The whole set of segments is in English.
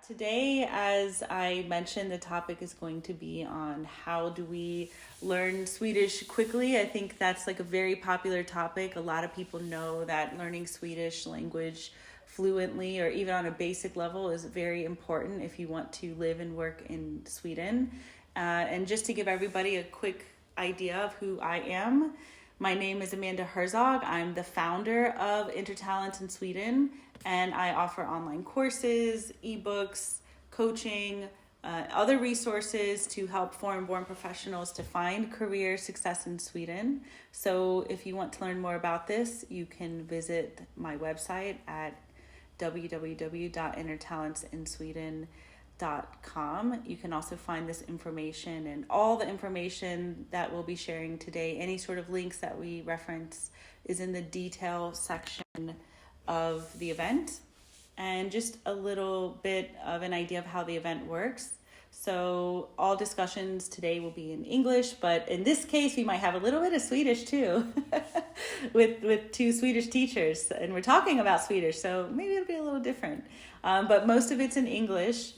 Today, as I mentioned, the topic is going to be on how do we learn Swedish quickly. I think that's like a very popular topic. A lot of people know that learning Swedish language fluently or even on a basic level is very important if you want to live and work in Sweden. And just to give everybody a quick idea of who I am, my name is Amanda Herzog. I'm the founder of Intertalents in Sweden, and I offer online courses, ebooks, coaching, other resources to help foreign-born professionals to find career success in Sweden. So if you want to learn more about this, you can visit my website at www.intertalentsinsweden.com. You can also find this information and all the information that we'll be sharing today. Any sort of links that we reference is in the detail section of the event. And just a little bit of an idea of how the event works. So all discussions today will be in English, but in this case, we might have a little bit of Swedish too, with two Swedish teachers, and we're talking about Swedish, so maybe it'll be a little different. But most of it's in English.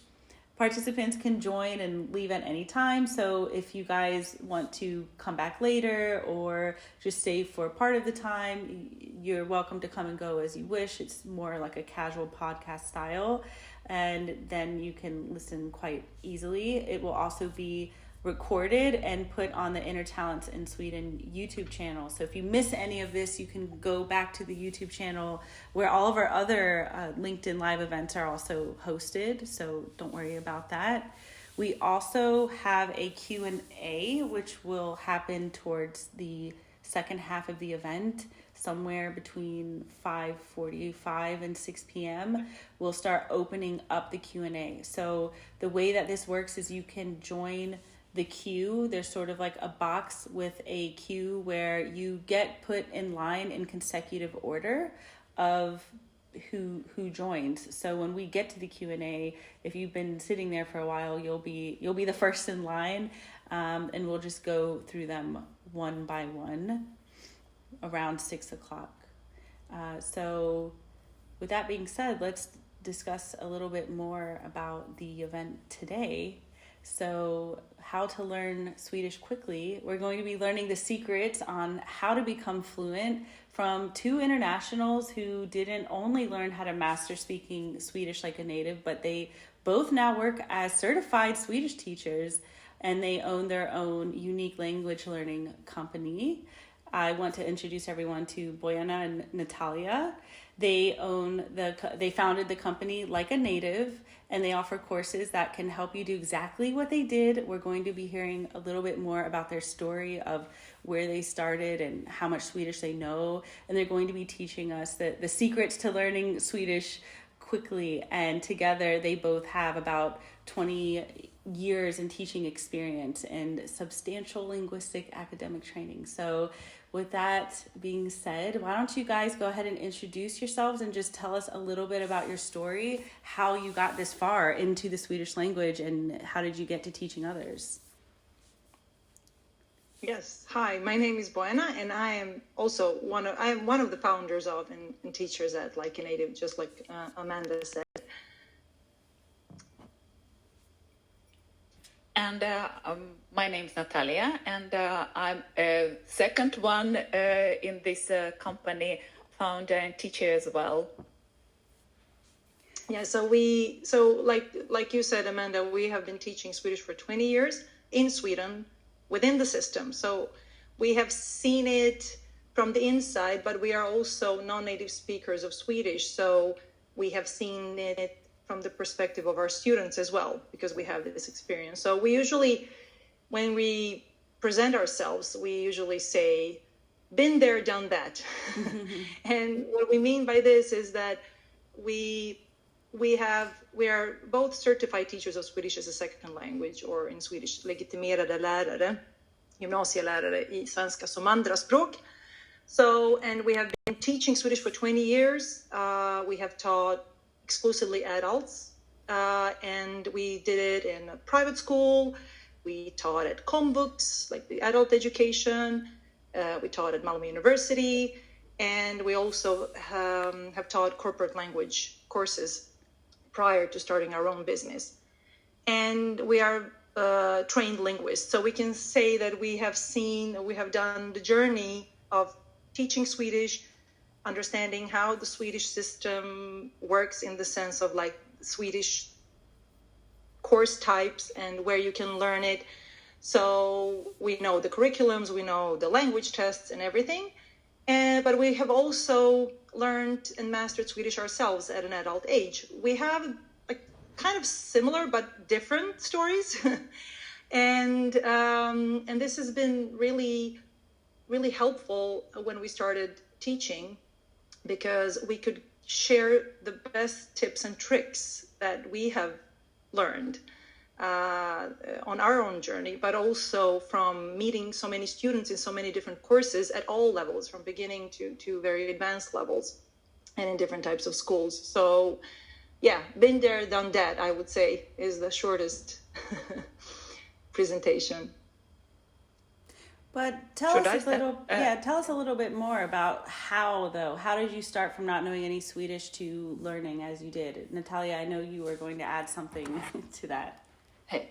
Participants can join and leave at any time. So if you guys want to come back later or just stay for part of the time, you're welcome to come and go as you wish. It's more like a casual podcast style, and then you can listen quite easily. It will also be recorded and put on the Intertalents in Sweden YouTube channel. So if you miss any of this, you can go back to the YouTube channel where all of our other LinkedIn Live events are also hosted. So don't worry about that. We also have a Q&A, which will happen towards the second half of the event, somewhere between 5:45 and 6 p.m. We'll start opening up the Q&A. So the way that this works is you can join the queue. There's sort of like a box with a queue where you get put in line in consecutive order of who joins. So when we get to the Q&A, if you've been sitting there for a while, you'll be the first in line, and we'll just go through them one by one around 6 o'clock. So with that being said, let's discuss a little bit more about the event today. So how to learn Swedish quickly. We're going to be learning the secrets on how to become fluent from two internationals who didn't only learn how to master speaking Swedish like a native, but they both now work as certified Swedish teachers, and they own their own unique language learning company. I want to introduce everyone to Bojana and Natalia. They founded the company like a native, and they offer courses that can help you do exactly what they did. We're going to be hearing a little bit more about their story of where they started and how much Swedish they know. And they're going to be teaching us the secrets to learning Swedish quickly. And together they both have about 20 years in teaching experience and substantial linguistic academic training. So with that being said, why don't you guys go ahead and introduce yourselves and just tell us a little bit about your story, how you got this far into the Swedish language, and how did you get to teaching others? Yes. Hi, my name is Bojana, and I am also one of the founders of and teachers at Like a Native, just like Amanda said. And my name is Natalia, and I'm a second one in this company, founder and teacher as well. Yeah, so like you said, Amanda, we have been teaching Swedish for 20 years in Sweden within the system. So we have seen it from the inside, but we are also non-native speakers of Swedish. So we have seen it from the perspective of our students as well, because we have this experience. So we usually, when we present ourselves, we usually say, been there, done that. And what we mean by this is that we are both certified teachers of Swedish as a second language, or in Swedish, legitimerade lärare, gymnasielärare i svenska som andraspråk. So, and we have been teaching Swedish for 20 years. We have taught exclusively adults, and we did it in a private school. We taught at Komvux, like the adult education. We taught at Malmö University, and we also have taught corporate language courses prior to starting our own business. And we are trained linguists. So we can say that we have done the journey of teaching Swedish, understanding how the Swedish system works in the sense of like Swedish course types and where you can learn it. So we know the curriculums, we know the language tests and everything. But we have also learned and mastered Swedish ourselves at an adult age. We have kind of similar but different stories. and this has been really, really helpful when we started teaching, because we could share the best tips and tricks that we have learned on our own journey, but also from meeting so many students in so many different courses at all levels, from beginning to very advanced levels and in different types of schools. So yeah, been there, done that, I would say, is the shortest presentation. But tell us a little bit more about how did you start from not knowing any Swedish to learning as you did? Natalia, I know you were going to add something to that. Hey.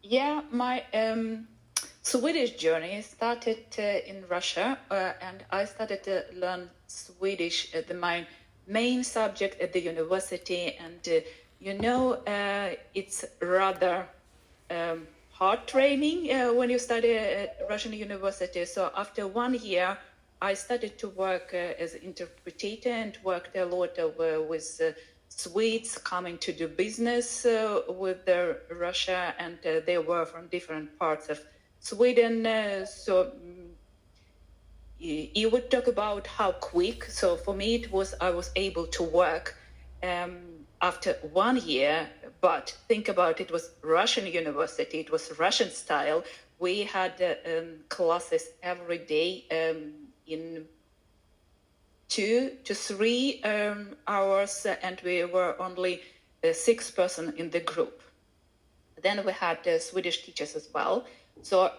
Yeah, my Swedish journey started in Russia, and I started to learn Swedish at my main subject at the university, and it's rather hard training when you study at Russian university. So after 1 year, I started to work as an interpreter and worked a lot with Swedes coming to do business with Russia, and they were from different parts of Sweden. You would talk about how quick. So for me, I was able to work after 1 year. But think about it, was Russian university. It was Russian style. We had classes every day in 2 to 3 hours, and we were only 6 persons in the group. Then we had Swedish teachers as well. So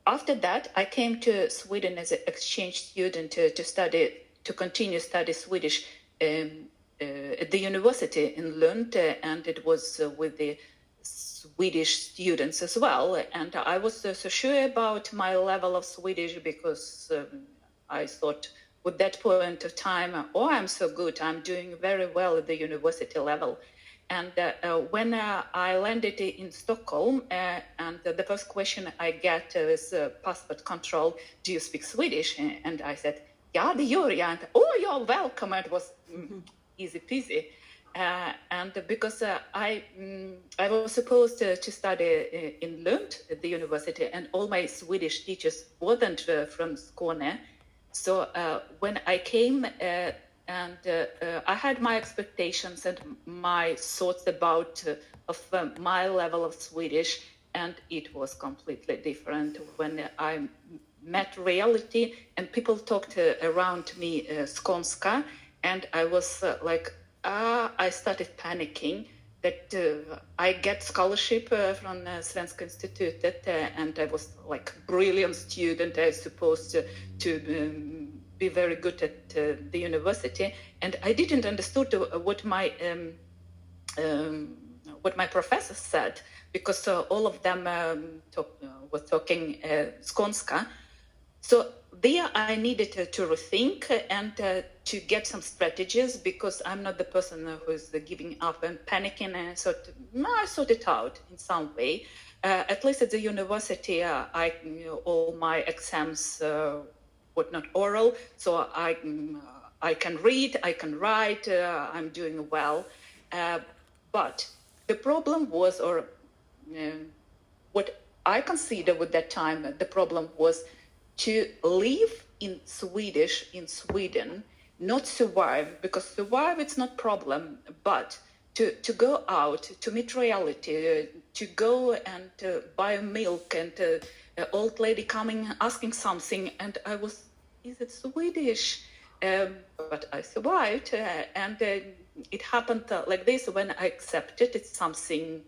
after that, I came to Sweden as an exchange student to continue study Swedish at the university in Lund, and it was with the Swedish students as well. And I was so sure about my level of Swedish, because I thought with that point of time, I'm so good, I'm doing very well at the university level. And when I landed in Stockholm, and the first question I get is passport control, do you speak Swedish? And I said, yeah, det gör jag. And, you're welcome. It was easy peasy. And because I was supposed to study in Lund at the university, and all my Swedish teachers weren't from Skåne. So when I came, and I had my expectations and my thoughts about my level of Swedish, and it was completely different when I met reality and people talked around me skånska, and I was I started panicking that I get scholarship from Svenska Institutet, and I was like brilliant student. I was supposed to be very good at the university, and I didn't understood what my professors said, because all of them were talking skånska. So there I needed to rethink and to get some strategies, because I'm not the person who's giving up and panicking, and I sort it out in some way. At least at the university, all my exams were not oral, so I can read, I can write, I'm doing well. But the problem was, what I considered at that time, the problem was to live in Swedish in Sweden, not survive, because survive it's not problem, but to go out, to meet reality, to go and buy milk, and old lady coming asking something, and I was, is it Swedish? But I survived, and it happened like this. When I accepted it's something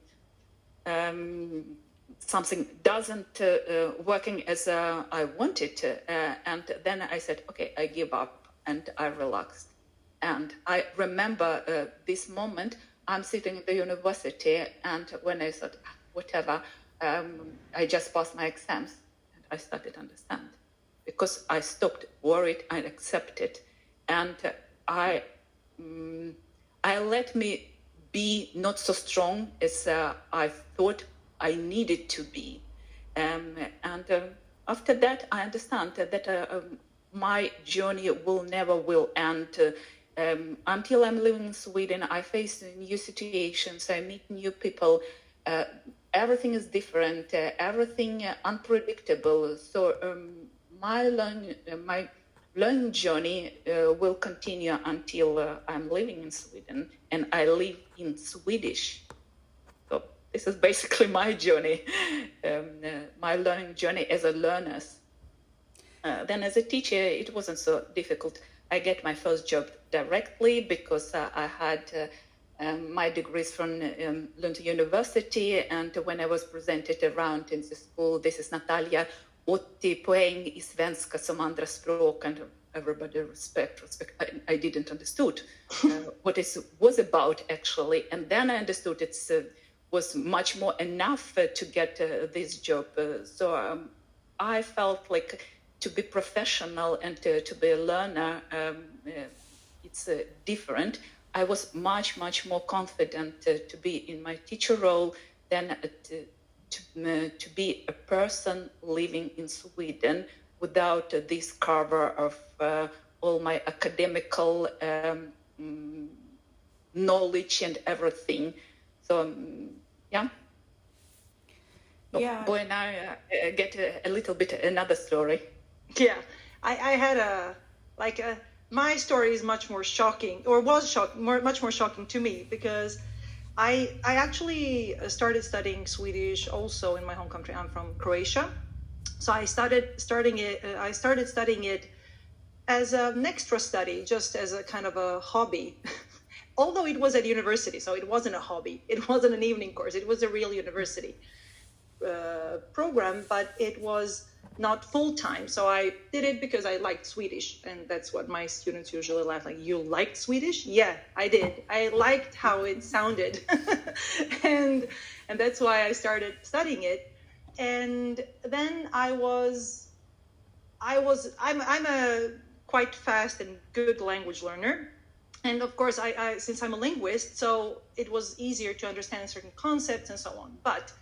doesn't working as I wanted, and then I said, okay, I give up, and I relaxed. And I remember this moment. I'm sitting in the university, and when I thought, whatever, I just passed my exams, and I started to understand, because I stopped worried and accepted, and I let me be not so strong as I thought I needed to be, and after that I understand that my journey will end. Until I'm living in Sweden, I face new situations, I meet new people, everything is different, everything unpredictable. So my learning journey will continue until I'm living in Sweden, and I live in Swedish. So this is basically my journey, my learning journey as a learner. Then as a teacher, it wasn't so difficult. I get my first job directly because I had my degrees from Lund University, and when I was presented around in the school, this is Natalia, 80 poäng i svenska som andra språk, and everybody respect. I didn't understood what it was about actually, and then I understood it was much more enough to get this job. So I felt like to be professional and to be a learner, it's different. I was much more confident to be in my teacher role than to be a person living in Sweden without this cover of all my academical knowledge and everything. So yeah. Yeah. Boy, now I get a little bit another story. Yeah, I had my story is much more shocking, or was much more shocking to me, because I actually started studying Swedish also in my home country. I'm from Croatia, so I started studying it as an extra study, just as a kind of a hobby. Although it was at university, so it wasn't a hobby. It wasn't an evening course. It was a real university program, but it was not full-time. So I did it because I liked Swedish, and that's what my students usually laugh, like, you liked Swedish? Yeah, I did. I liked how it sounded. and that's why I started studying it. And then I'm a quite fast and good language learner. And of course, I since I'm a linguist, so it was easier to understand certain concepts and so on. But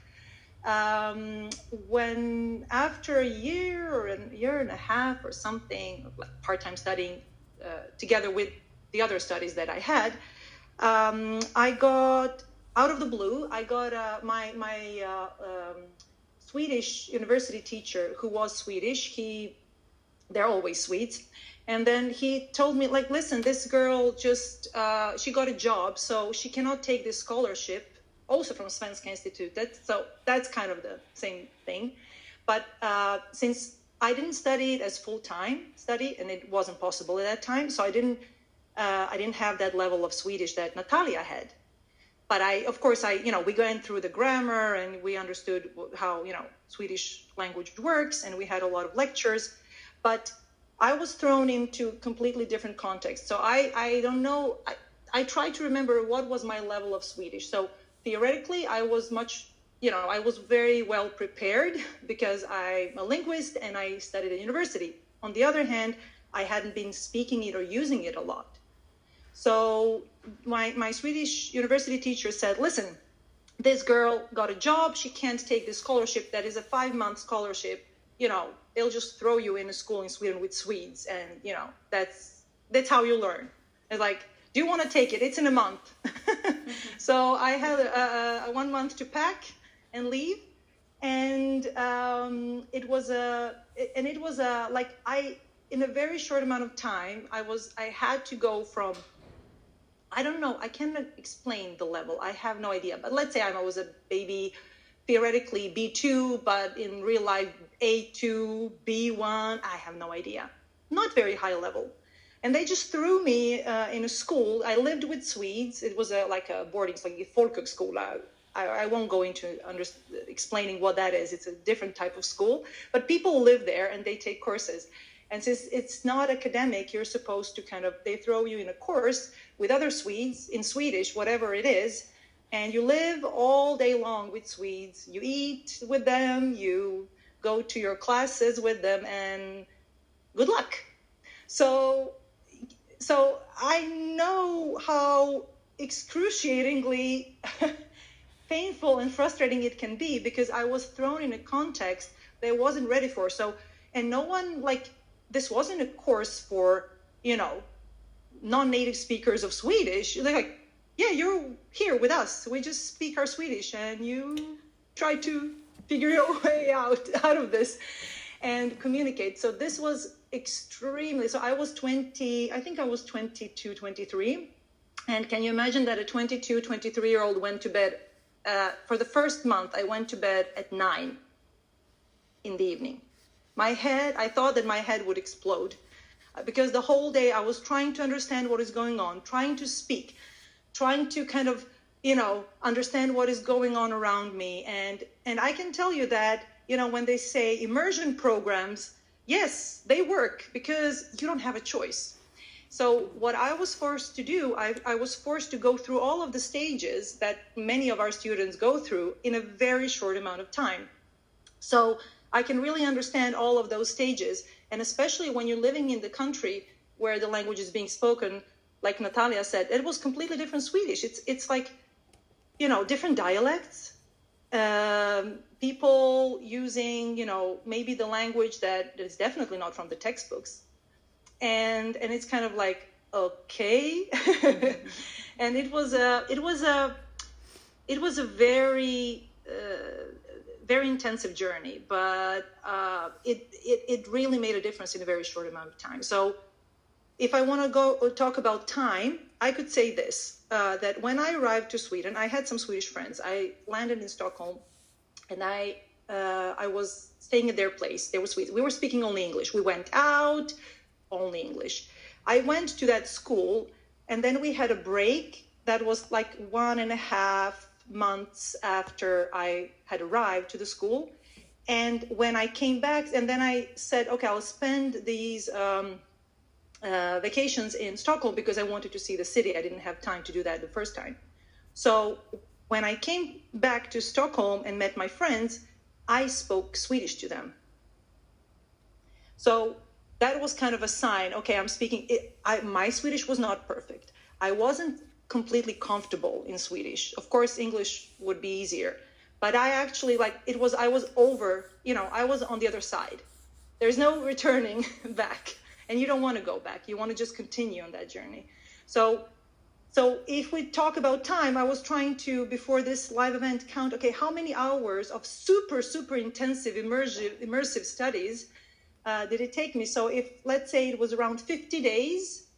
when after a year or a year and a half or something, like part-time studying together with the other studies that I had, I got, out of the blue, I got my Swedish university teacher, who was Swedish. They're always Swedes. And then he told me, like, listen, this girl just, she got a job, so she cannot take this scholarship, also from Svenska Institutet. So that's kind of the same thing. But since I didn't study it as full-time study, and it wasn't possible at that time, so I didn't have that level of Swedish that Natalia had. But of course, we went through the grammar, and we understood how, Swedish language works, and we had a lot of lectures. But I was thrown into completely different context. So I don't know. I tried to remember what was my level of Swedish. So theoretically, I was I was very well prepared because I'm a linguist and I studied at university. On the other hand, I hadn't been speaking it or using it a lot. So my Swedish university teacher said, listen, this girl got a job. She can't take this scholarship. That is a 5-month scholarship. They'll just throw you in a school in Sweden with Swedes. And, that's how you learn. It's like, do you want to take it? It's in a month. So I had a 1 month to pack and leave. And it was in a very short amount of time, I had to go from, I don't know, I cannot explain the level. I have no idea. But let's say I was a baby, theoretically B2, but in real life, A2, B1, I have no idea. Not very high level. And they just threw me in a school. I lived with Swedes. It was like a boarding, it's like a folkhögskola. I won't go into explaining what that is. It's a different type of school. But people live there and they take courses. And since it's not academic, you're supposed to they throw you in a course with other Swedes in Swedish, whatever it is, and you live all day long with Swedes. You eat with them, you go to your classes with them, and good luck. So I know how excruciatingly painful and frustrating it can be, because I was thrown in a context that I wasn't ready for. And no one, this wasn't a course for, non-native speakers of Swedish. They're like, yeah, you're here with us. We just speak our Swedish, and you try to figure your way out of this and communicate. So this was extremely, so I was 22, 23. And can you imagine that a 22, 23-year-old went to bed, for the first month, I went to bed at 9 in the evening. I thought that my head would explode, because the whole day I was trying to understand what is going on, trying to speak, trying to understand what is going on around me. And I can tell you that, when they say immersion programs, yes, they work, because you don't have a choice. So what I was forced to do, I was forced to go through all of the stages that many of our students go through in a very short amount of time. So I can really understand all of those stages. And especially when you're living in the country where the language is being spoken, like Natalia said, it was completely different Swedish. It's like, different dialects, people using, maybe the language that is definitely not from the textbooks. And it's kind of like, okay. And it was a very, very intensive journey, but it really made a difference in a very short amount of time. So if I want to talk about time, I could say this, that when I arrived to Sweden, I had some Swedish friends. I landed in Stockholm, and I was staying at their place. They were Swedes. We were speaking only English. We went out, only English. I went to that school, and then we had a break that was like 1.5 months after I had arrived to the school. And when I came back, and then I said, okay, I'll spend these vacations in Stockholm, because I wanted to see the city. I didn't have time to do that the first time. So when I came back to Stockholm and met my friends, I spoke Swedish to them. So that was kind of a sign. Okay, I'm speaking. My Swedish was not perfect. I wasn't completely comfortable in Swedish. Of course, English would be easier. But I actually, I was over, I was on the other side. There's no returning back. And you don't want to go back. You want to just continue on that journey. So if we talk about time, I was trying to, before this live event, count, okay, how many hours of super, super intensive immersive studies did it take me? So if, let's say it was around 50 days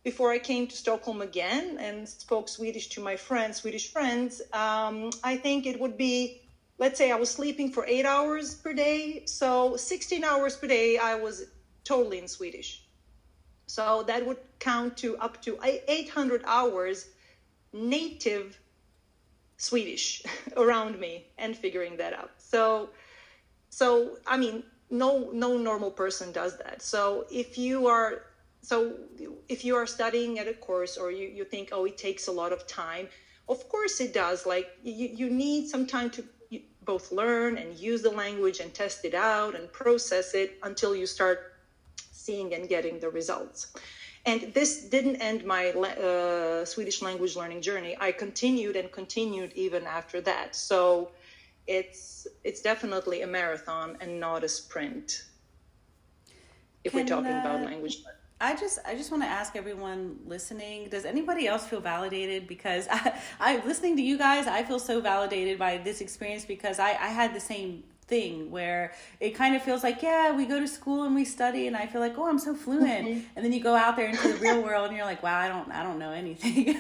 before I came to Stockholm again and spoke Swedish to my Swedish friends, I think it would be, let's say I was sleeping for 8 hours per day. So 16 hours per day, I was totally in Swedish. So that would count to up to 800 hours native Swedish around me and figuring that out. So I mean, no normal person does that. So if you are studying at a course, or you think, oh, it takes a lot of time, of course it does. You need some time to both learn and use the language and test it out and process it until you start seeing and getting the results. And this didn't end my Swedish language learning journey. I continued even after that. So it's definitely a marathon and not a sprint, if we're talking about language learning. I just want to ask everyone listening, does anybody else feel validated? Because I'm listening to you guys, I feel so validated by this experience, because I had the same thing where it kind of feels like, yeah, we go to school and we study, and I feel like, oh, I'm so fluent. Mm-hmm. And then you go out there into the real world and you're like, wow, I don't know anything.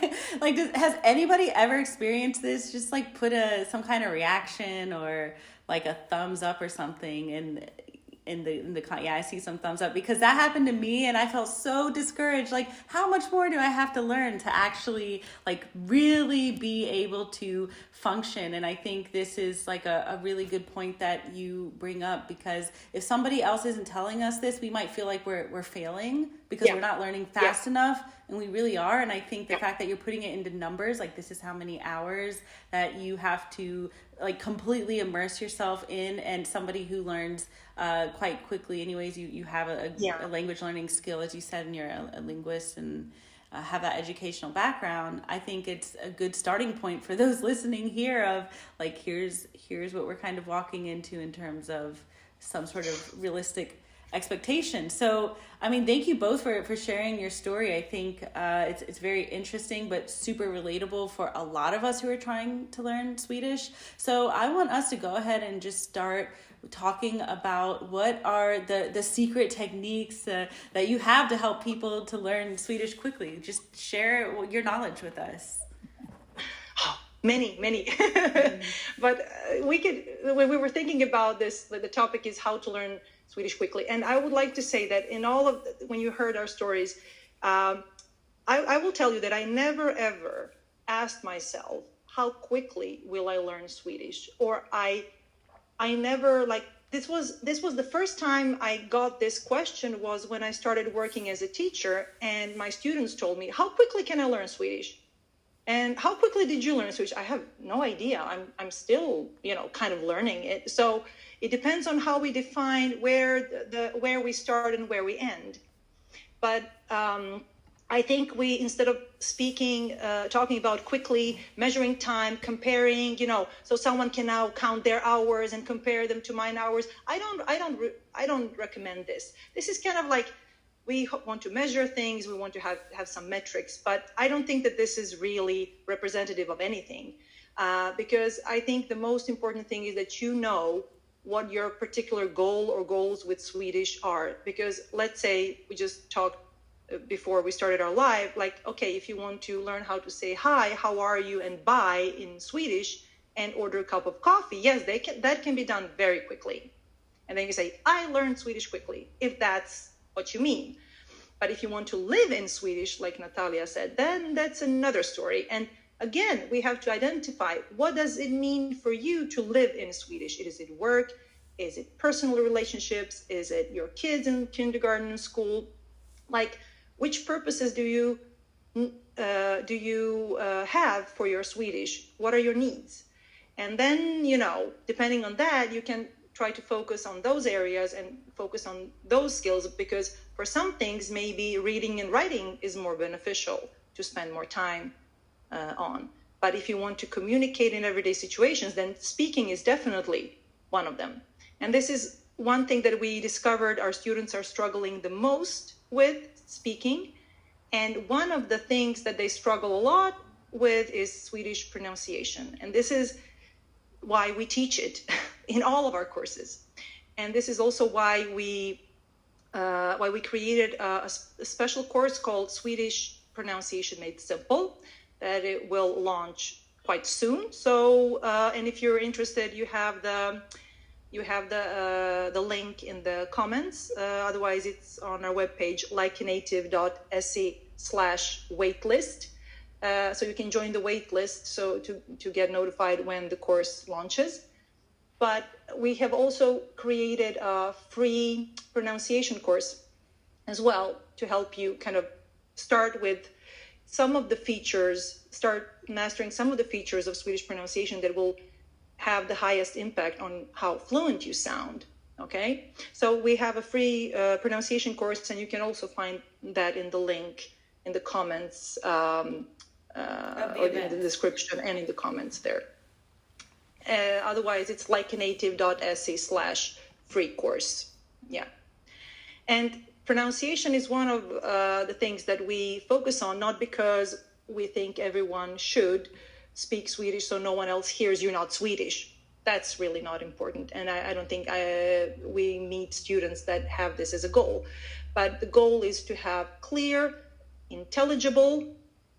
Has anybody ever experienced this? Just put some kind of reaction or a thumbs up or something. And yeah, I see some thumbs up, because that happened to me and I felt so discouraged. Like, how much more do I have to learn to actually like really be able to function? And I think this is like a really good point that you bring up, because if somebody else isn't telling us this, we might feel like we're failing because we're not learning fast enough, and we really are. And I think the fact that you're putting it into numbers, like this is how many hours that you have to like completely immerse yourself in, and somebody who learns quite quickly anyways, you have a language learning skill, as you said, and you're a linguist and have that educational background. I think it's a good starting point for those listening here of like, here's what we're kind of walking into in terms of some sort of realistic expectation. So, I mean, thank you both for sharing your story. I think it's very interesting, but super relatable for a lot of us who are trying to learn Swedish. So I want us to go ahead and just start talking about what are the secret techniques that you have to help people to learn Swedish quickly. Just share your knowledge with us. Many. But when we were thinking about this, the topic is how to learn Swedish quickly. And I would like to say that when you heard our stories, I will tell you that I never ever asked myself, how quickly will I learn Swedish? Or I never, like, this was the first time I got this question was when I started working as a teacher, and my students told me, how quickly can I learn Swedish? And how quickly did you learn Swedish? I have no idea. I'm still, kind of learning it. So it depends on how we define where we start and where we end. But I think we, instead of talking about quickly measuring time, comparing, so someone can now count their hours and compare them to mine hours. I don't recommend this. This is kind of like, we want to measure things, we want to have some metrics, but I don't think that this is really representative of anything, because I think the most important thing is that you know what your particular goal or goals with Swedish are. Because let's say we just talked before we started our live, like, okay, if you want to learn how to say hi, how are you, and bye in Swedish, and order a cup of coffee, yes, that can be done very quickly. And then you say, I learned Swedish quickly, if that's what you mean. But if you want to live in Swedish, like Natalia said, then that's another story. And again, we have to identify, what does it mean for you to live in Swedish? Is it work? Is it personal relationships? Is it your kids in kindergarten and school? Like, which purposes do you have for your Swedish? What are your needs? And then, depending on that, you can try to focus on those areas and focus on those skills, because for some things, maybe reading and writing is more beneficial to spend more time on. But if you want to communicate in everyday situations, then speaking is definitely one of them. And this is one thing that we discovered our students are struggling the most with, speaking. And one of the things that they struggle a lot with is Swedish pronunciation. And this is why we teach it in all of our courses. And this is also why we created a special course called Swedish Pronunciation Made Simple, that it will launch quite soon. So, and if you're interested, you have the link in the comments. Otherwise, it's on our webpage, likeanative.se/waitlist. So you can join the wait list to get notified when the course launches. But we have also created a free pronunciation course as well to help you kind of start with some of the features, start mastering some of the features of Swedish pronunciation that will have the highest impact on how fluent you sound. Okay, so we have a free pronunciation course, and you can also find that in the link in the comments, or in the description and in the comments there. Otherwise, it's likeanative.se/free course. Yeah. And pronunciation is one of the things that we focus on, not because we think everyone should speak Swedish so no one else hears you're not Swedish. That's really not important. And I don't think we meet students that have this as a goal. But the goal is to have clear, intelligible,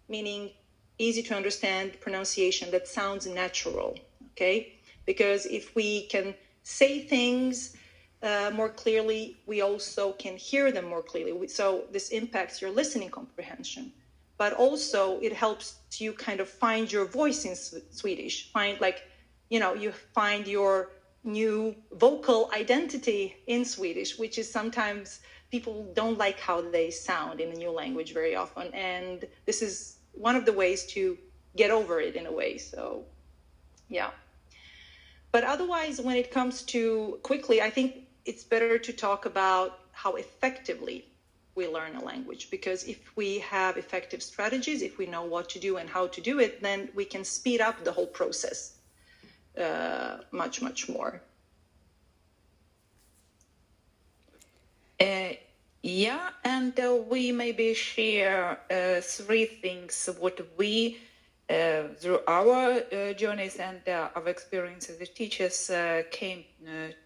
meaning easy to understand pronunciation that sounds natural. Okay, because if we can say things more clearly, we also can hear them more clearly. So this impacts your listening comprehension, but also it helps you kind of find your voice in Swedish, you find your new vocal identity in Swedish, which is sometimes people don't like how they sound in a new language very often. And this is one of the ways to get over it in a way. So, yeah. But otherwise, when it comes to quickly, I think it's better to talk about how effectively we learn a language, because if we have effective strategies, if we know what to do and how to do it, then we can speed up the whole process much, much more. Yeah, and we maybe share 3 things what we, through our journeys and our experiences as teachers, came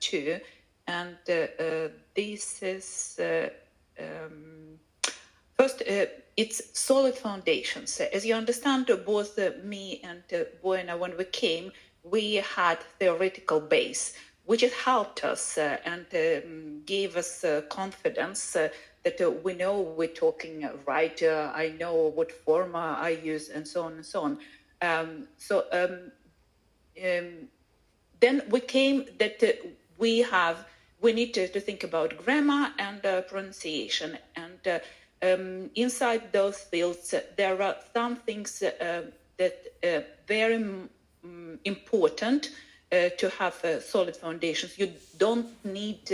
to. And this is, first, it's solid foundations. As you understand, both me and Bojana, when we came, we had theoretical base, which has helped us and gave us confidence that we know we're talking right, I know what form I use, and so on and so on. Then we came that we need to think about grammar and pronunciation. And inside those fields, there are some things that very important to have solid foundations. You don't need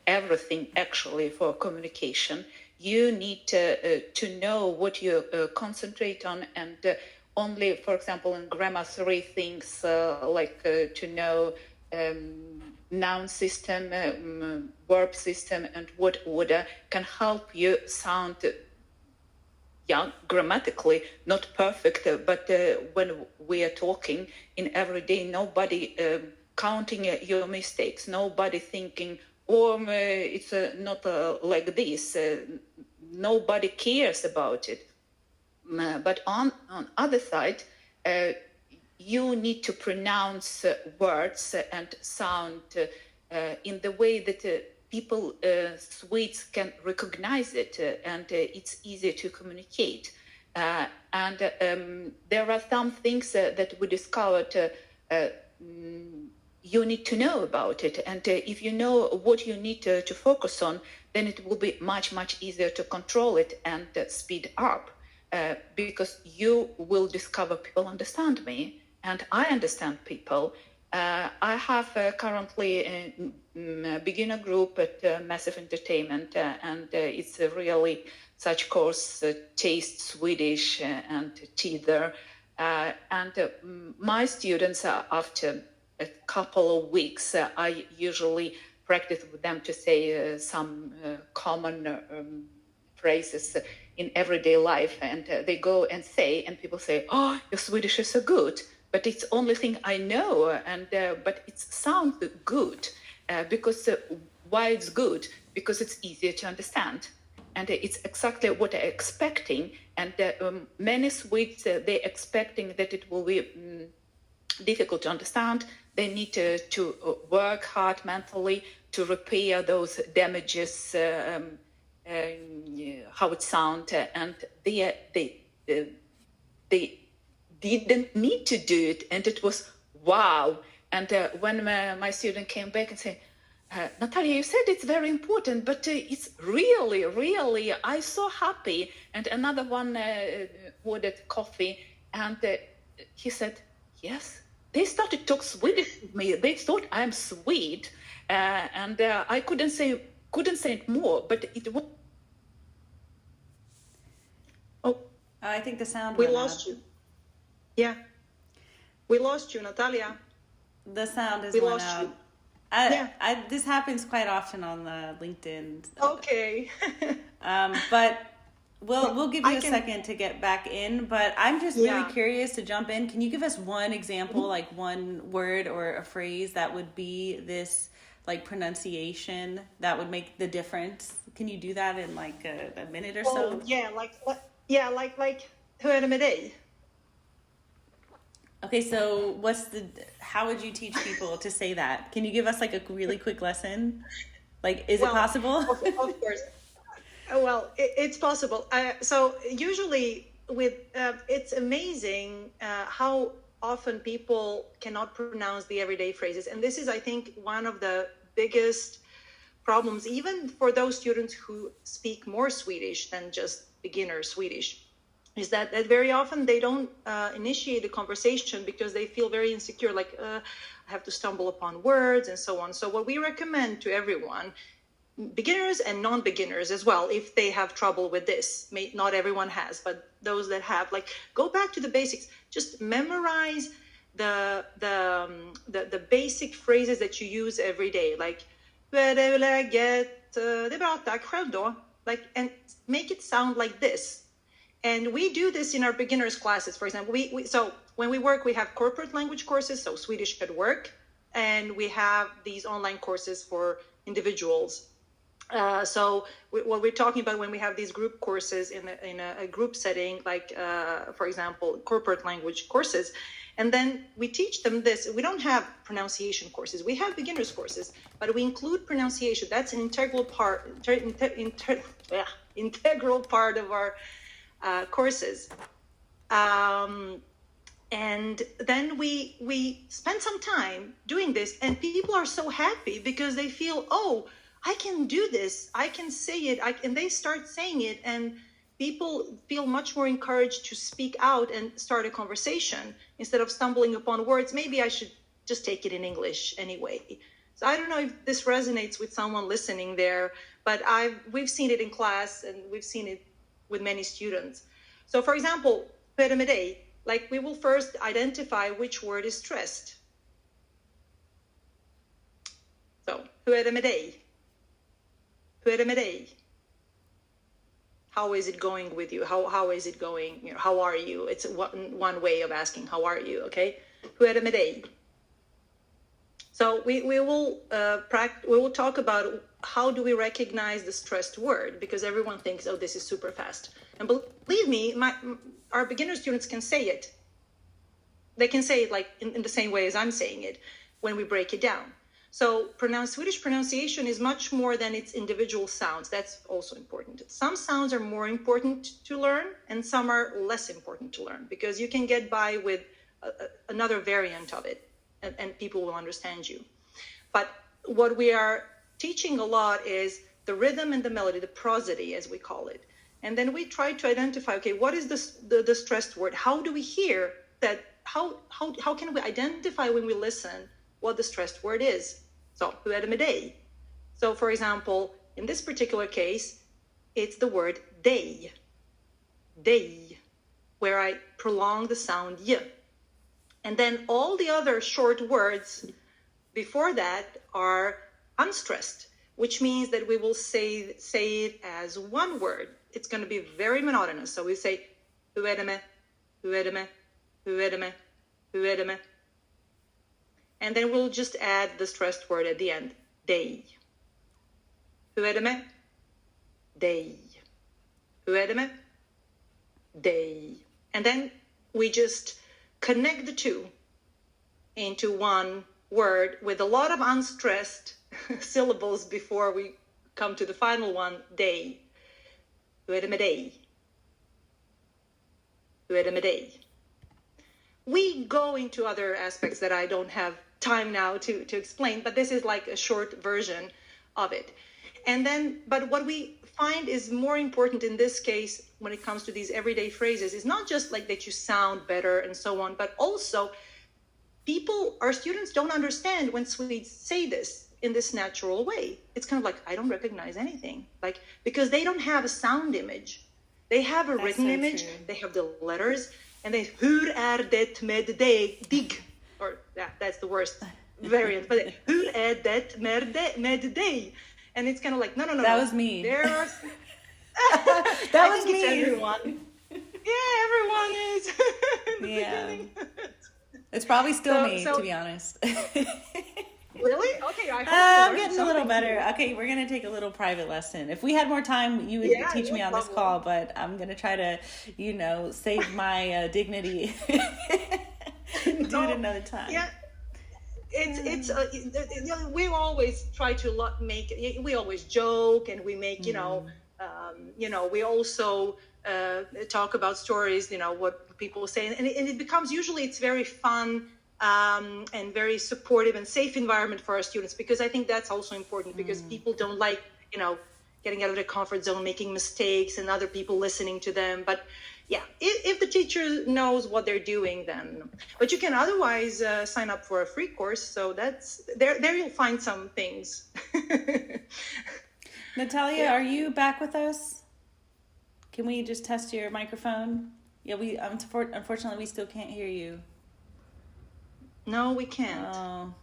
everything actually for communication. You need to know what you concentrate on, and only, for example, in grammar, 3 things like to know noun system, verb system, and what order can help you sound grammatically not perfect, but when we are talking in everyday, nobody counting your mistakes, nobody thinking, it's not like this, nobody cares about it. But on other side, you need to pronounce words and sound in the way that people, Swedes, can recognize it, and it's easier to communicate. And there are some things that we discovered you need to know about it. And if you know what you need to focus on, then it will be much, much easier to control it and speed up, because you will discover people understand me, and I understand people. I have currently a beginner group at Massive Entertainment, and it's a really such course, Taste Swedish and Teether. And my students, after a couple of weeks, I usually practice with them to say some common phrases in everyday life, and they go and say, and people say, "Oh, your Swedish is so good." But it's the only thing I know, and but it sounds good because why it's good? Because it's easier to understand, and it's exactly what I'm expecting. And many Swedes they're expecting that it will be difficult to understand. They need to work hard mentally to repair those damages, how it sounds, and they didn't need to do it, and it was wow. And when my student came back and said, Natalia, you said it's very important, but it's really, I'm so happy. And another one ordered coffee, and he said, yes, they started to talk Swedish with me. They thought I'm Swede, and I couldn't say it more, but it was. Oh, I think the sound. We lost you. Yeah, we lost you, Natalia. The sound is. We lost you. This happens quite often on the LinkedIn. Okay. But we'll give you a second to get back in. But I'm just really curious to jump in. Can you give us one example, like one word or a phrase that would be this like pronunciation that would make the difference? Can you do that in like a minute or so? Like hur är det med dig? Okay, so how would you teach people to say that? Can you give us like a really quick lesson? Like, is it possible? Of course. Well, it's possible. So usually it's amazing how often people cannot pronounce the everyday phrases. And this is, I think, one of the biggest problems, even for those students who speak more Swedish than just beginner Swedish, is that very often they don't initiate a conversation because they feel very insecure, like I have to stumble upon words and so on. So what we recommend to everyone, beginners and non-beginners as well, if they have trouble with this, not everyone has, but those that have, like, go back to the basics. Just memorize the basic phrases that you use every day, like hur är läget, det är bra tack, själv då, like, and make it sound like this. And we do this in our beginners classes. For example, so when we work, we have corporate language courses, so Swedish at work, and we have these online courses for individuals. So what we're talking about when we have these group courses in a group setting, like, for example, corporate language courses, and then we teach them this. We don't have pronunciation courses. We have beginners courses, but we include pronunciation. That's an integral part, integral part of our courses. And then we spend some time doing this, and people are so happy because they feel, oh, I can do this, I can say it, and they start saying it, and people feel much more encouraged to speak out and start a conversation instead of stumbling upon words. Maybe I should just take it in English anyway. So I don't know if this resonates with someone listening there, but we've seen it in class, and we've seen it with many students. So for example, pyramide, like, we will first identify which word is stressed. So, hur är det med dig? Hur är det med dig? How is it going with you? How is it going? You know, how are you? It's one way of asking, how are you? Okay. Hur är det med dig? So we will talk about how do we recognize the stressed word, because everyone thinks, oh, this is super fast. And believe me, our beginner students can say it. They can say it like in the same way as I'm saying it when we break it down. So Swedish pronunciation is much more than its individual sounds. That's also important. Some sounds are more important to learn, and some are less important to learn, because you can get by with another variant of it, and people will understand you. But what we are teaching a lot is the rhythm and the melody, the prosody, as we call it. And then we try to identify, okay, what is the stressed word? How do we hear that? How can we identify when we listen what the stressed word is? So, hur är det med dig? So, for example, in this particular case, it's the word dig, where I prolong the sound y. And then all the other short words before that are unstressed, which means that we will say it as one word. It's going to be very monotonous. So we say, hur är det med, hur är det med, hur är det med, hur är det med. And then we'll just add the stressed word at the end, dig. Hur är det med? Dig. Hur är det med? Dig. And then we just connect the two into one word with a lot of unstressed syllables before we come to the final one, day. Hur är det med dig? Hur är det med dig? We go into other aspects that I don't have time now to explain, but this is like a short version of it. And then, but what we find is more important in this case when it comes to these everyday phrases is not just like that you sound better and so on, but also our students don't understand when Swedes say this in this natural way. It's kind of like, I don't recognize anything, like, because they don't have a sound image. They have a written image, they have the letters, and they, hur är det med dig? Or that's the worst variant, but hur är det med dig? And it's kind of like, no. That was me. There are... That was me. It's everyone. Yeah, everyone is. Yeah. It's probably still me, to be honest. Really? Okay, I'm getting a little better. Okay, we're going to take a little private lesson. If we had more time, you would teach me on this call, but I'm going to try to, save my dignity. Do it another time. Yeah. we always try to we always joke, and we make we also talk about stories, what people say, and it becomes, usually it's very fun and very supportive and safe environment for our students, because I think that's also important, because people don't like getting out of their comfort zone, making mistakes, and other people listening to them. But yeah, if the teacher knows what they're doing, then. But you can otherwise sign up for a free course. So that's there you'll find some things. Natalia, are you back with us? Can we just test your microphone? Yeah, unfortunately we still can't hear you. No, we can't. Oh,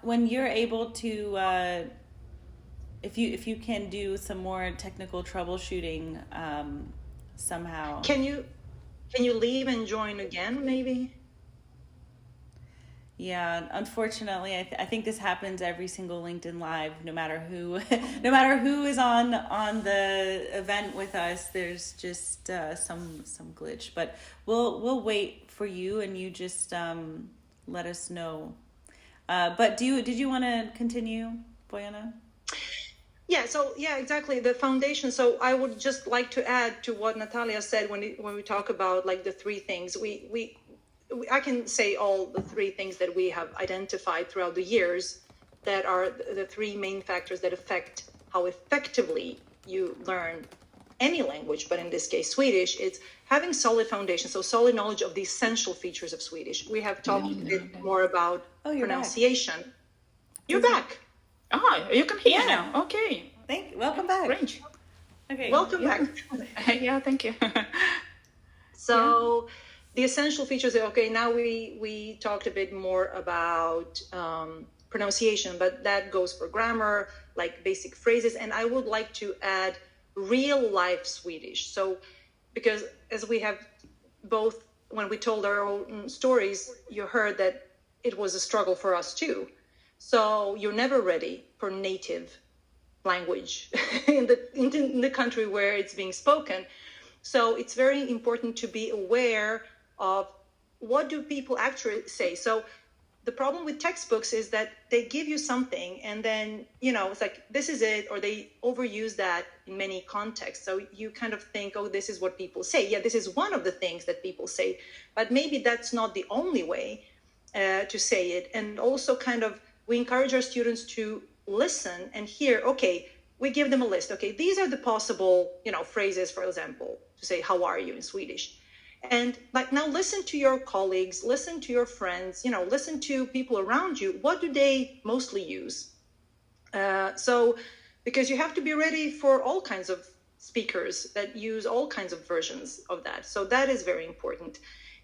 when you're able to, if you can do some more technical troubleshooting. Somehow. Can you leave and join again, maybe? Yeah, unfortunately, I think this happens every single LinkedIn Live. No matter who, no matter who is on the event with us, there's just some glitch. But we'll wait for you, and you just let us know. But did you want to continue, Bojana? Yeah, exactly. The foundation. So I would just like to add to what Natalia said when we talk about like the three things. I can say all the three things that we have identified throughout the years that are the three main factors that affect how effectively you learn any language, but in this case Swedish. It's having solid foundation, so solid knowledge of the essential features of Swedish. We have talked a bit more about pronunciation. Back. You're back. Ah, you can hear now. Okay. Welcome back. Great. Okay. Welcome back. Yeah, thank you. So the essential features. Okay, now we talked a bit more about pronunciation, but that goes for grammar, like basic phrases. And I would like to add real life Swedish. So because as we have both, when we told our own stories, you heard that it was a struggle for us too. So you're never ready for native language in the country where it's being spoken. So it's very important to be aware of what do people actually say. So the problem with textbooks is that they give you something and then, it's like, this is it, or they overuse that in many contexts. So you kind of think, oh, this is what people say. Yeah, this is one of the things that people say, but maybe that's not the only way to say it. And also kind of, we encourage our students to listen and hear, okay, we give them a list. Okay, these are the possible, phrases, for example, to say, how are you in Swedish? And like, now listen to your colleagues, listen to your friends, listen to people around you. What do they mostly use? So, because you have to be ready for all kinds of speakers that use all kinds of versions of that. So that is very important.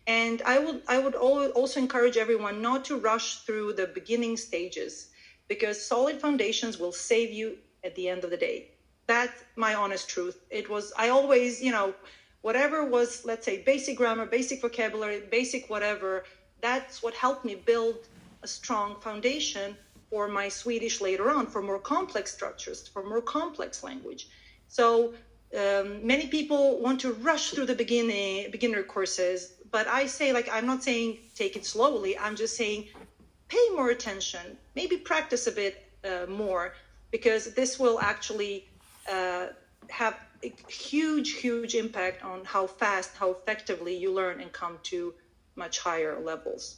And I would also encourage everyone not to rush through the beginning stages, because solid foundations will save you at the end of the day. That's my honest truth. I always, whatever was, let's say, basic grammar, basic vocabulary, basic whatever, that's what helped me build a strong foundation for my Swedish later on, for more complex structures, for more complex language. So many people want to rush through the beginner courses, but I say, I'm not saying take it slowly. I'm just saying pay more attention, maybe practice a bit more, because this will actually have a huge impact on how fast, how effectively you learn and come to much higher levels.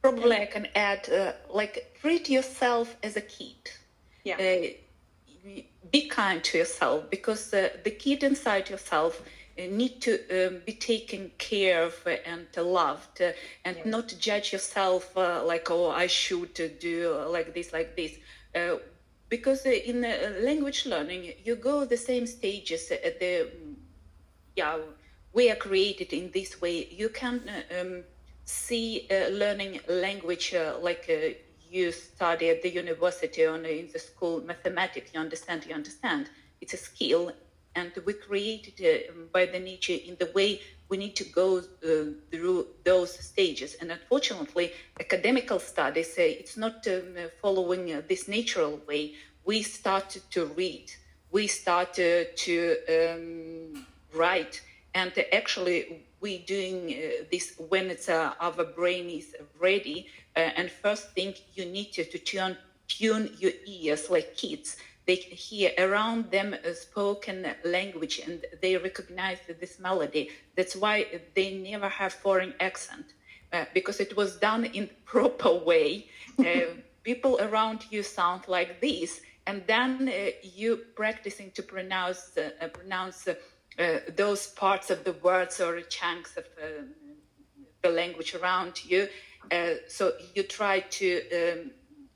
Probably I can add, treat yourself as a kid. Yeah. Be kind to yourself, because the kid inside yourself need to be taken care of and loved, and not judge yourself I should do like this. Because in language learning, you go the same stages. We are created in this way. You can see learning language you study at the university or in the school mathematics. You understand. It's a skill, and we created by the nature in the way we need to go through those stages. And unfortunately, academical studies, it's not following this natural way. We start to read, we start to write, and actually we doing this when it's our brain is ready. And first thing, you need to tune your ears like kids. They hear around them a spoken language and they recognize this melody. That's why they never have foreign accent, because it was done in proper way. People around you sound like this, and then you practicing to pronounce those parts of the words or chunks of the language around you. So you try to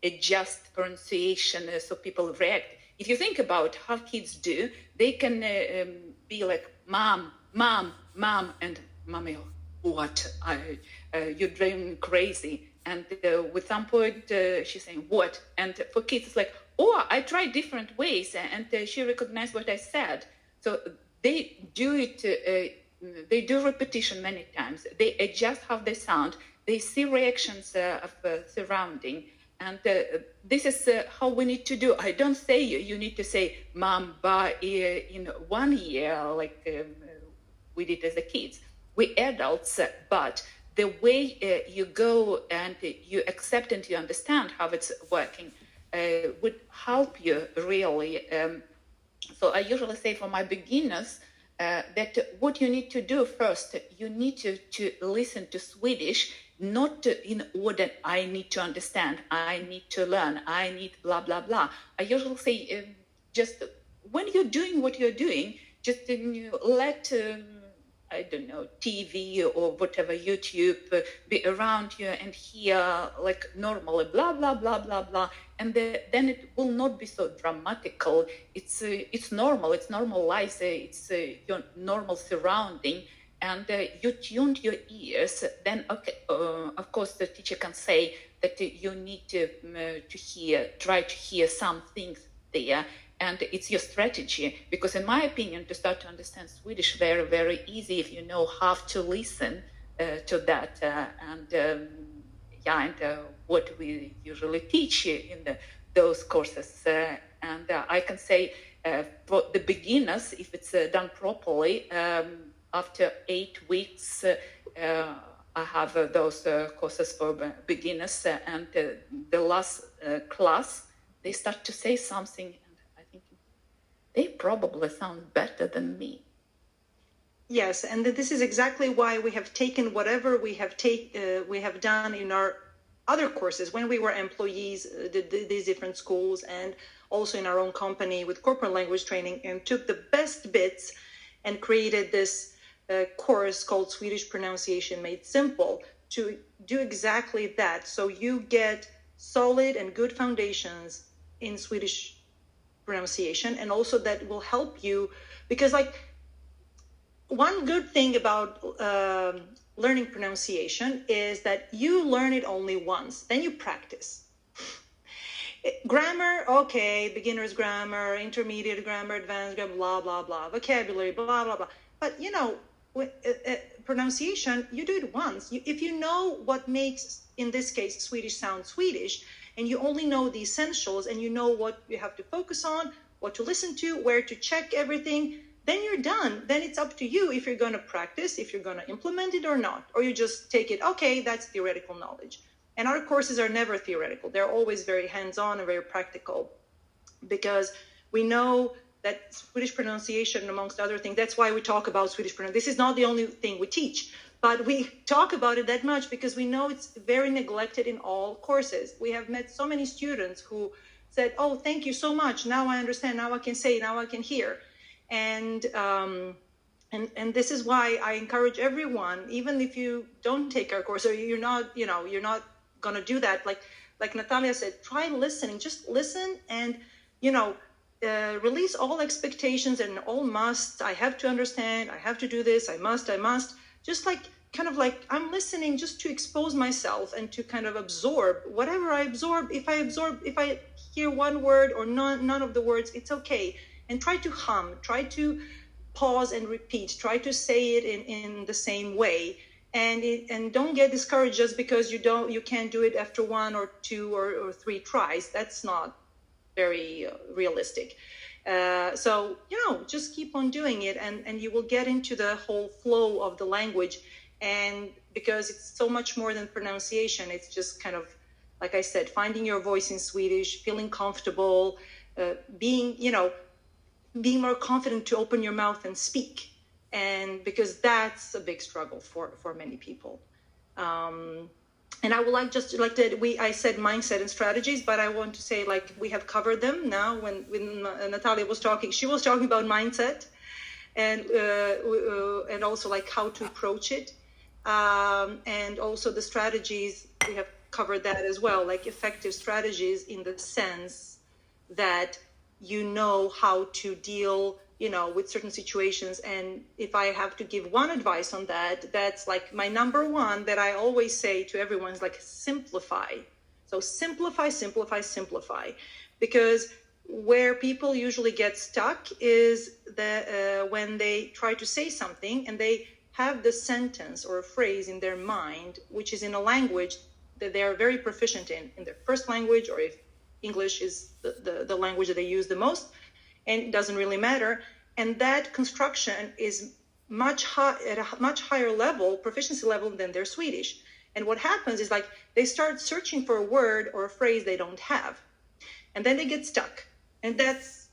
adjust pronunciation so people react. If you think about how kids do, they can be like, mom, mom, mom, and mommy, what? You're driving crazy. And with some point, she's saying, what? And for kids, it's like, oh, I tried different ways. And she recognized what I said. So they do it, they do repetition many times. They adjust how they sound. They see reactions of surrounding. And this is how we need to do. I don't say you need to say mom, ba in 1 year like we did as a kids. We adults, but the way you go and you accept and you understand how it's working would help you really. So I usually say for my beginners that what you need to do first, you need to listen to Swedish, not in order, I need to understand, I need to learn, I need blah, blah, blah. I usually say just when you're doing what you're doing, just let, I don't know, TV or whatever, YouTube be around you and hear like normally, blah, blah, blah, blah, blah. And then it will not be so dramatical. It's normal, it's normalized, it's your normal surrounding. And you tuned your ears, then okay, of course the teacher can say that you need to try to hear some things there, and it's your strategy. Because in my opinion, to start to understand Swedish very, very easy if you know how to listen to that, and what we usually teach in those courses. And I can say for the beginners, if it's done properly, after 8 weeks, I have those courses for beginners, and the last class, they start to say something, and I think they probably sound better than me. Yes, and this is exactly why we have taken whatever we have done in our other courses when we were employees, these different schools, and also in our own company with corporate language training, and took the best bits and created this course called Swedish Pronunciation Made Simple to do exactly that. So you get solid and good foundations in Swedish pronunciation, and also that will help you, because like one good thing about learning pronunciation is that you learn it only once, then you practice. Grammar, okay, beginner's grammar, intermediate grammar, advanced grammar, blah, blah, blah, vocabulary, blah, blah, blah. But, pronunciation, you do it once. If you know what makes, in this case, Swedish sound Swedish, and you only know the essentials, and you know what you have to focus on, what to listen to, where to check everything, then you're done. Then it's up to you if you're going to practice, if you're going to implement it or not, or you just take it, okay, that's theoretical knowledge. And our courses are never theoretical. They're always very hands-on and very practical, because we know that Swedish pronunciation, amongst other things, that's why we talk about Swedish pronunciation. This is not the only thing we teach, but we talk about it that much because we know it's very neglected in all courses. We have met so many students who said, oh, thank you so much. Now I understand. Now I can say, now I can hear. And this is why I encourage everyone, even if you don't take our course or you're not going to do that. Like Natalia said, try listening, just listen and, release all expectations and all musts. I have to understand, I have to do this, I must, just kind of like I'm listening just to expose myself and to kind of absorb whatever I absorb. If I hear one word or none of the words, it's okay. And try to hum, try to pause and repeat, try to say it in the same way. And don't get discouraged just because you can't do it after 1 or 2 or 3 tries. That's not very realistic. So, just keep on doing it, and you will get into the whole flow of the language. And because it's so much more than pronunciation, it's just kind of, like I said, finding your voice in Swedish, feeling comfortable, being more confident to open your mouth and speak. And because that's a big struggle for many people. And I would like I said mindset and strategies, but I want to say, like, we have covered them now. When Natalia was talking, she was talking about mindset and also like how to approach it. And also the strategies, we have covered that as well, like effective strategies in the sense that how to deal with certain situations. And if I have to give one advice on that, that's like my number one that I always say to everyone is like simplify. So simplify, because where people usually get stuck is when they try to say something and they have the sentence or a phrase in their mind, which is in a language that they are very proficient in their first language, or if English is the language that they use the most, and it doesn't really matter. And that construction is at a much higher level, proficiency level, than their Swedish. And what happens is, like, they start searching for a word or a phrase they don't have. And then they get stuck. And that's,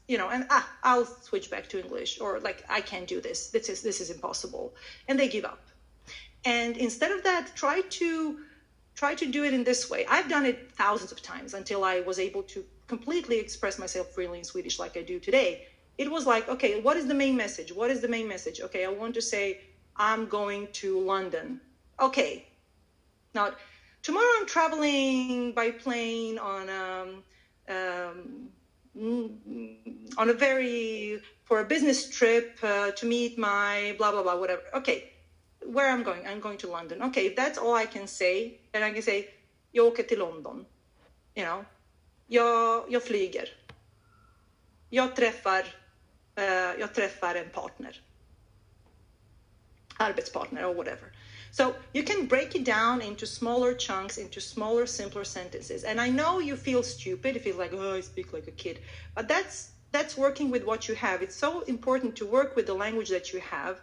I'll switch back to English, or like, I can't do this. This is impossible. And they give up. And instead of that, try to do it in this way. I've done it thousands of times until I was able to completely express myself freely in Swedish like I do today. It was like, okay, what is the main message? Okay, I want to say, I'm going to London. Okay. Now, tomorrow I'm traveling by plane on for a business trip to meet my blah, blah, blah, whatever. Okay. Where I'm going to London. Okay, if that's all I can say, then I can say, jag åker till London. Jag flyger. Jag träffar en partner. Arbetspartner or whatever. So you can break it down into smaller chunks, into smaller, simpler sentences. And I know you feel stupid, you feel like, I speak like a kid. But that's working with what you have. It's so important to work with the language that you have.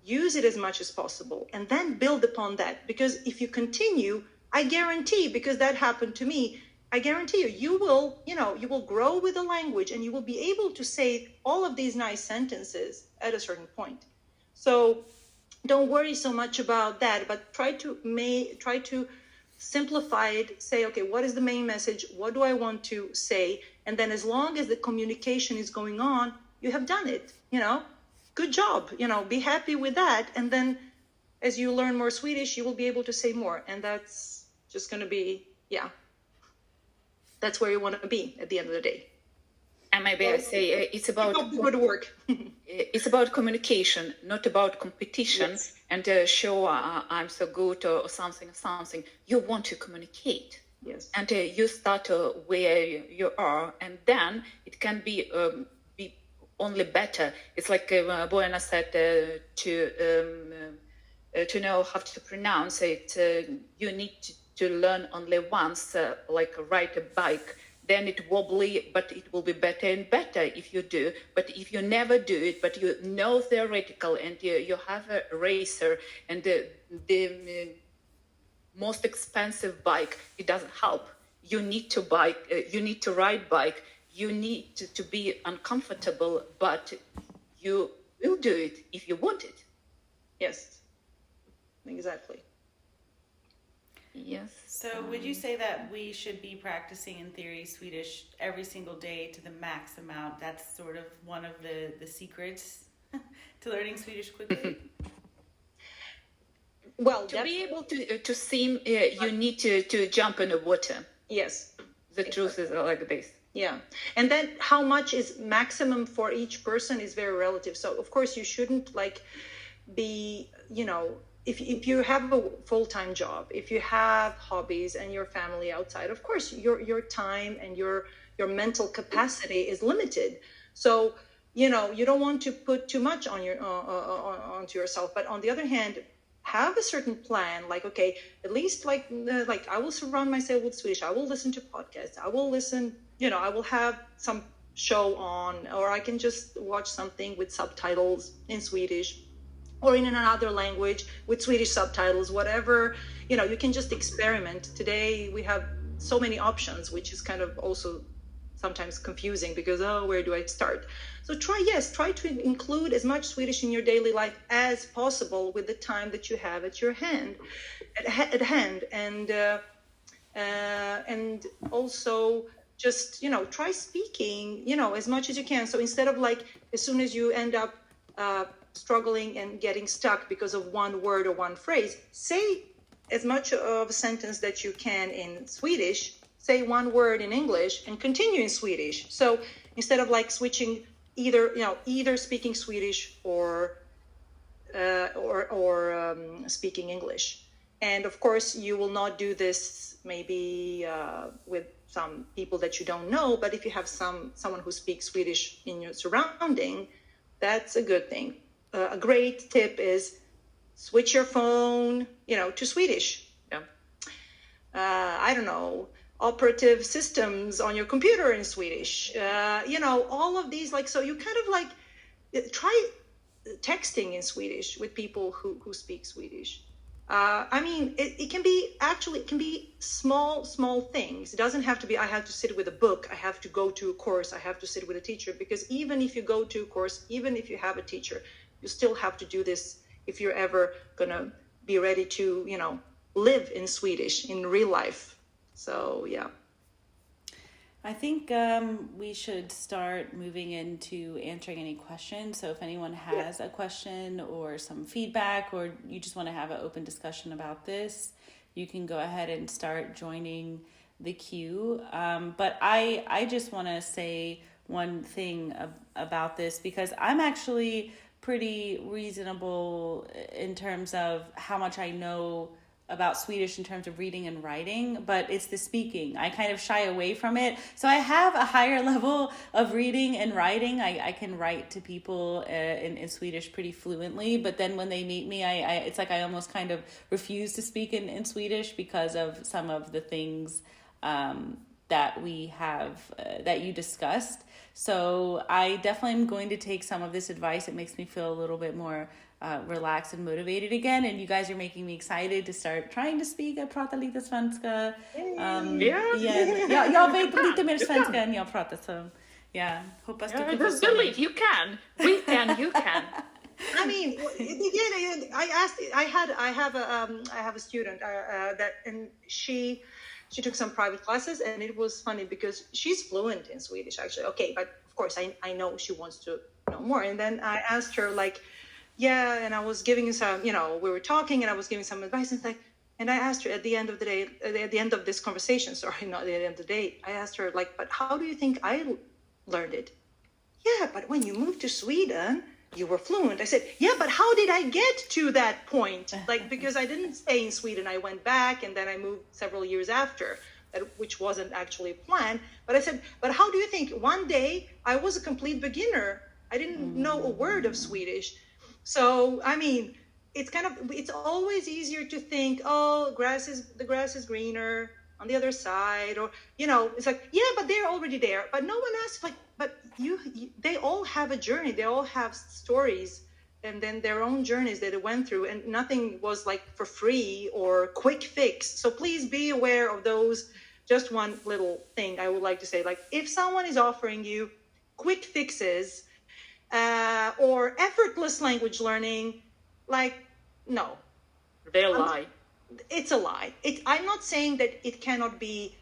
Use it as much as possible, and then build upon that. Because if you continue, I guarantee, because that happened to me, I guarantee you will grow with the language, and you will be able to say all of these nice sentences at a certain point. So don't worry so much about that, but try to simplify it. Say, okay, what is the main message? What do I want to say? And then as long as the communication is going on, you have done it, Good job, be happy with that. And then as you learn more Swedish, you will be able to say more. And that's just going to be, that's where you want to be at the end of the day. And maybe I say it's about good work. It's about communication, not about competition. Yes. And show I'm so good or something. You want to communicate. Yes. And you start where you are, and then it can be only better. It's like Bojana said, to know how to pronounce it, you need to learn only once, like ride a bike. Then it wobbly, but it will be better and better if you do. But if you never do it, but you know theoretical, and you have a racer, and the most expensive bike, it doesn't help. You need to ride bike. You need to be uncomfortable, but you will do it if you want it. Yes, exactly. Yes. So would you say that we should be practicing in theory Swedish every single day to the max amount? That's sort of one of the secrets to learning Swedish quickly? Well, to be able to swim, you need to jump in the water. Yes. The truth is like this. Yeah. And then how much is maximum for each person is very relative. So, of course, you shouldn't be, if you have a full-time job, if you have hobbies and your family outside, of course, your time and your mental capacity is limited. So, you don't want to put too much on onto yourself. But on the other hand, have a certain plan, like, okay, at least like I will surround myself with Swedish. I will listen to podcasts. I will listen, I will have some show on, or I can just watch something with subtitles in Swedish or in another language with Swedish subtitles, whatever. You can just experiment. Today we have so many options, which is kind of also sometimes confusing because, where do I start? So try to include as much Swedish in your daily life as possible with the time that you have at your hand, and also just, try speaking, as much as you can. So instead of like, as soon as you end up struggling and getting stuck because of one word or one phrase, say as much of a sentence that you can in Swedish, say one word in English and continue in Swedish. So instead of like switching either speaking Swedish or speaking English. And of course, you will not do this maybe with some people that you don't know, but if you have someone who speaks Swedish in your surrounding, that's a good thing. A great tip is switch your phone, to Swedish. Yeah. I don't know, operative systems on your computer in Swedish. All of these, like, so you kind of like try texting in Swedish with people who speak Swedish. It can be small things. It doesn't have to be, I have to sit with a book, I have to go to a course, I have to sit with a teacher, because even if you go to a course, even if you have a teacher, you still have to do this if you're ever gonna be ready to, live in Swedish in real life. So, yeah. I think we should start moving into answering any questions. So if anyone has a question or some feedback, or you just want to have an open discussion about this, you can go ahead and start joining the queue. But I just want to say one thing about this, because I'm actually pretty reasonable in terms of how much I know about Swedish in terms of reading and writing, but it's the speaking. I kind of shy away from it. So I have a higher level of reading and writing. I can write to people in Swedish pretty fluently, but then when they meet me, it's like I almost kind of refuse to speak in Swedish because of some of the things that we have, that you discussed. So I definitely am going to take some of this advice. It makes me feel a little bit more relaxed and motivated again, and you guys are making me excited to start trying to speak. Jag pratar lite svenska. Jag vet lite mer svenska än jag pratar, så hoppas du kan förstå. Believe you can. We can, you can. I mean, again, I have a student that, and she took some private classes, and it was funny because she's fluent in Swedish actually. Okay, but of course I know she wants to know more, and then I asked her like, and I was giving some, we were talking and I was giving some advice, and I asked her at the end of the day, at the end of this conversation, sorry, not at the end of the day, I asked her like, but how do you think I learned it? Yeah, but when you moved to Sweden, you were fluent. I said, yeah, but how did I get to that point? Like, because I didn't stay in Sweden, I went back and then I moved several years after, which wasn't actually a plan. But I said, but how do you think one day I was a complete beginner? I didn't know a word of Swedish. So, I mean, it's always easier to think, the grass is greener on the other side, or, it's like, yeah, but they're already there. But no one asks, like, but they all have a journey. They all have stories and then their own journeys that they went through, and nothing was like for free or quick fix. So please be aware of those. Just one little thing I would like to say, like, if someone is offering you quick fixes, or effortless language learning, like, no. They'll lie. It's a lie. I'm not saying that it can be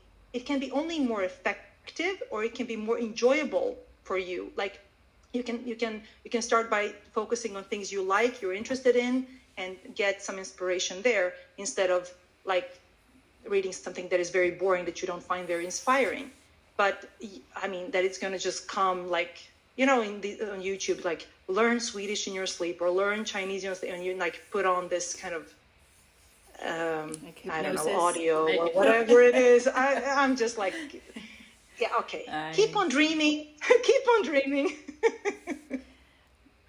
only more effective, or it can be more enjoyable for you. Like, you can start by focusing on things you like, you're interested in, and get some inspiration there, instead of like reading something that is very boring, that you don't find very inspiring. But I mean, that it's going to just come like, on YouTube, like, learn Swedish in your sleep, or learn Chinese in your sleep, and you like put on this kind of, I don't know, audio or whatever it is. I'm just like, yeah, okay. Keep on dreaming. Keep on dreaming.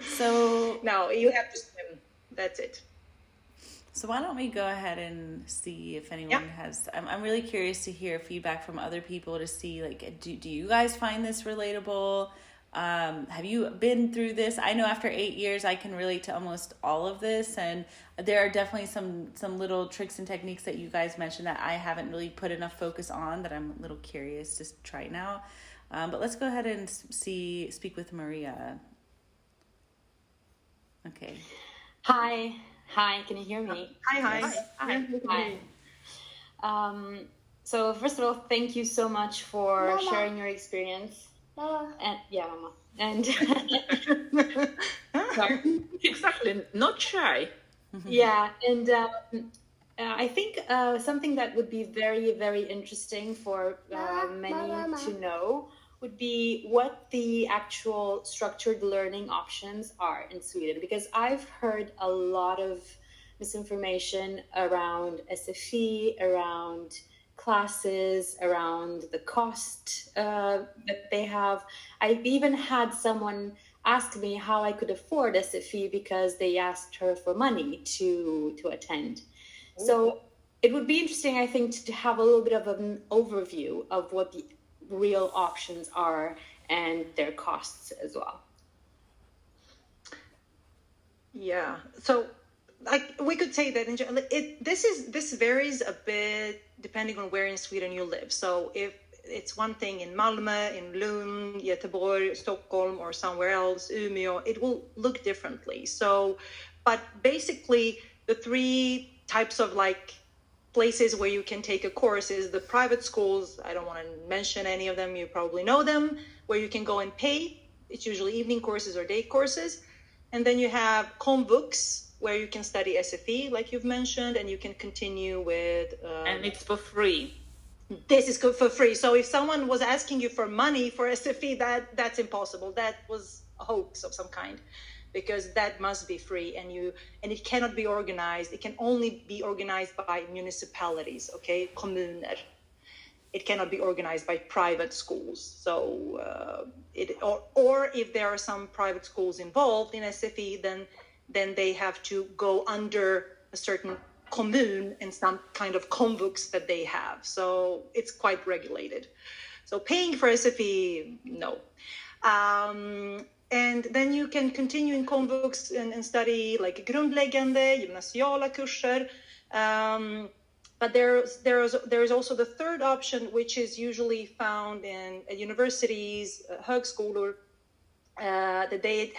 So no, you have to swim. That's it. So why don't we go ahead and see if anyone has, I'm really curious to hear feedback from other people to see, like, do you guys find this relatable? Have you been through this? I know after 8 years, I can relate to almost all of this. And there are definitely some little tricks and techniques that you guys mentioned that I haven't really put enough focus on, that I'm a little curious to try now. But let's go ahead and speak with Maria. Okay. Hi, can you hear me? Hi. So first of all, thank you so much for sharing your experience. And Mama. And sorry. Exactly, not shy. Yeah, and I think something that would be very, very interesting for many to know would be what the actual structured learning options are in Sweden, because I've heard a lot of misinformation around SFI, around classes, around the cost that they have. I've even had someone ask me how I could afford SFI because they asked her for money to attend. So it would be interesting, I think, to have a little bit of an overview of what the real options are and their costs as well. Yeah. So, like, we could say that in general, this varies a bit depending on where in Sweden you live. So if it's one thing in Malmö, in Lund, Göteborg, Stockholm, or somewhere else, Umeå, it will look differently. So, but basically the three types of like places where you can take a course is the private schools. I don't want to mention any of them. You probably know them, where you can go and pay. It's usually evening courses or day courses. And then you have Komvux, where you can study SFI, like you've mentioned, and you can continue with... and it's for free. This is good for free. So if someone was asking you for money for SFI, that's impossible. That was a hoax of some kind, because that must be free, and it cannot be organized. It can only be organized by municipalities, okay, kommuner. It cannot be organized by private schools. So or if there are some private schools involved in SFI, then they have to go under a certain commune and some kind of Komvux that they have. So it's quite regulated. So paying for SFI, no. And then you can continue in Komvux and study like grundläggande, gymnasiala kurser. But there is also the third option, which is usually found in universities, högskolor, that they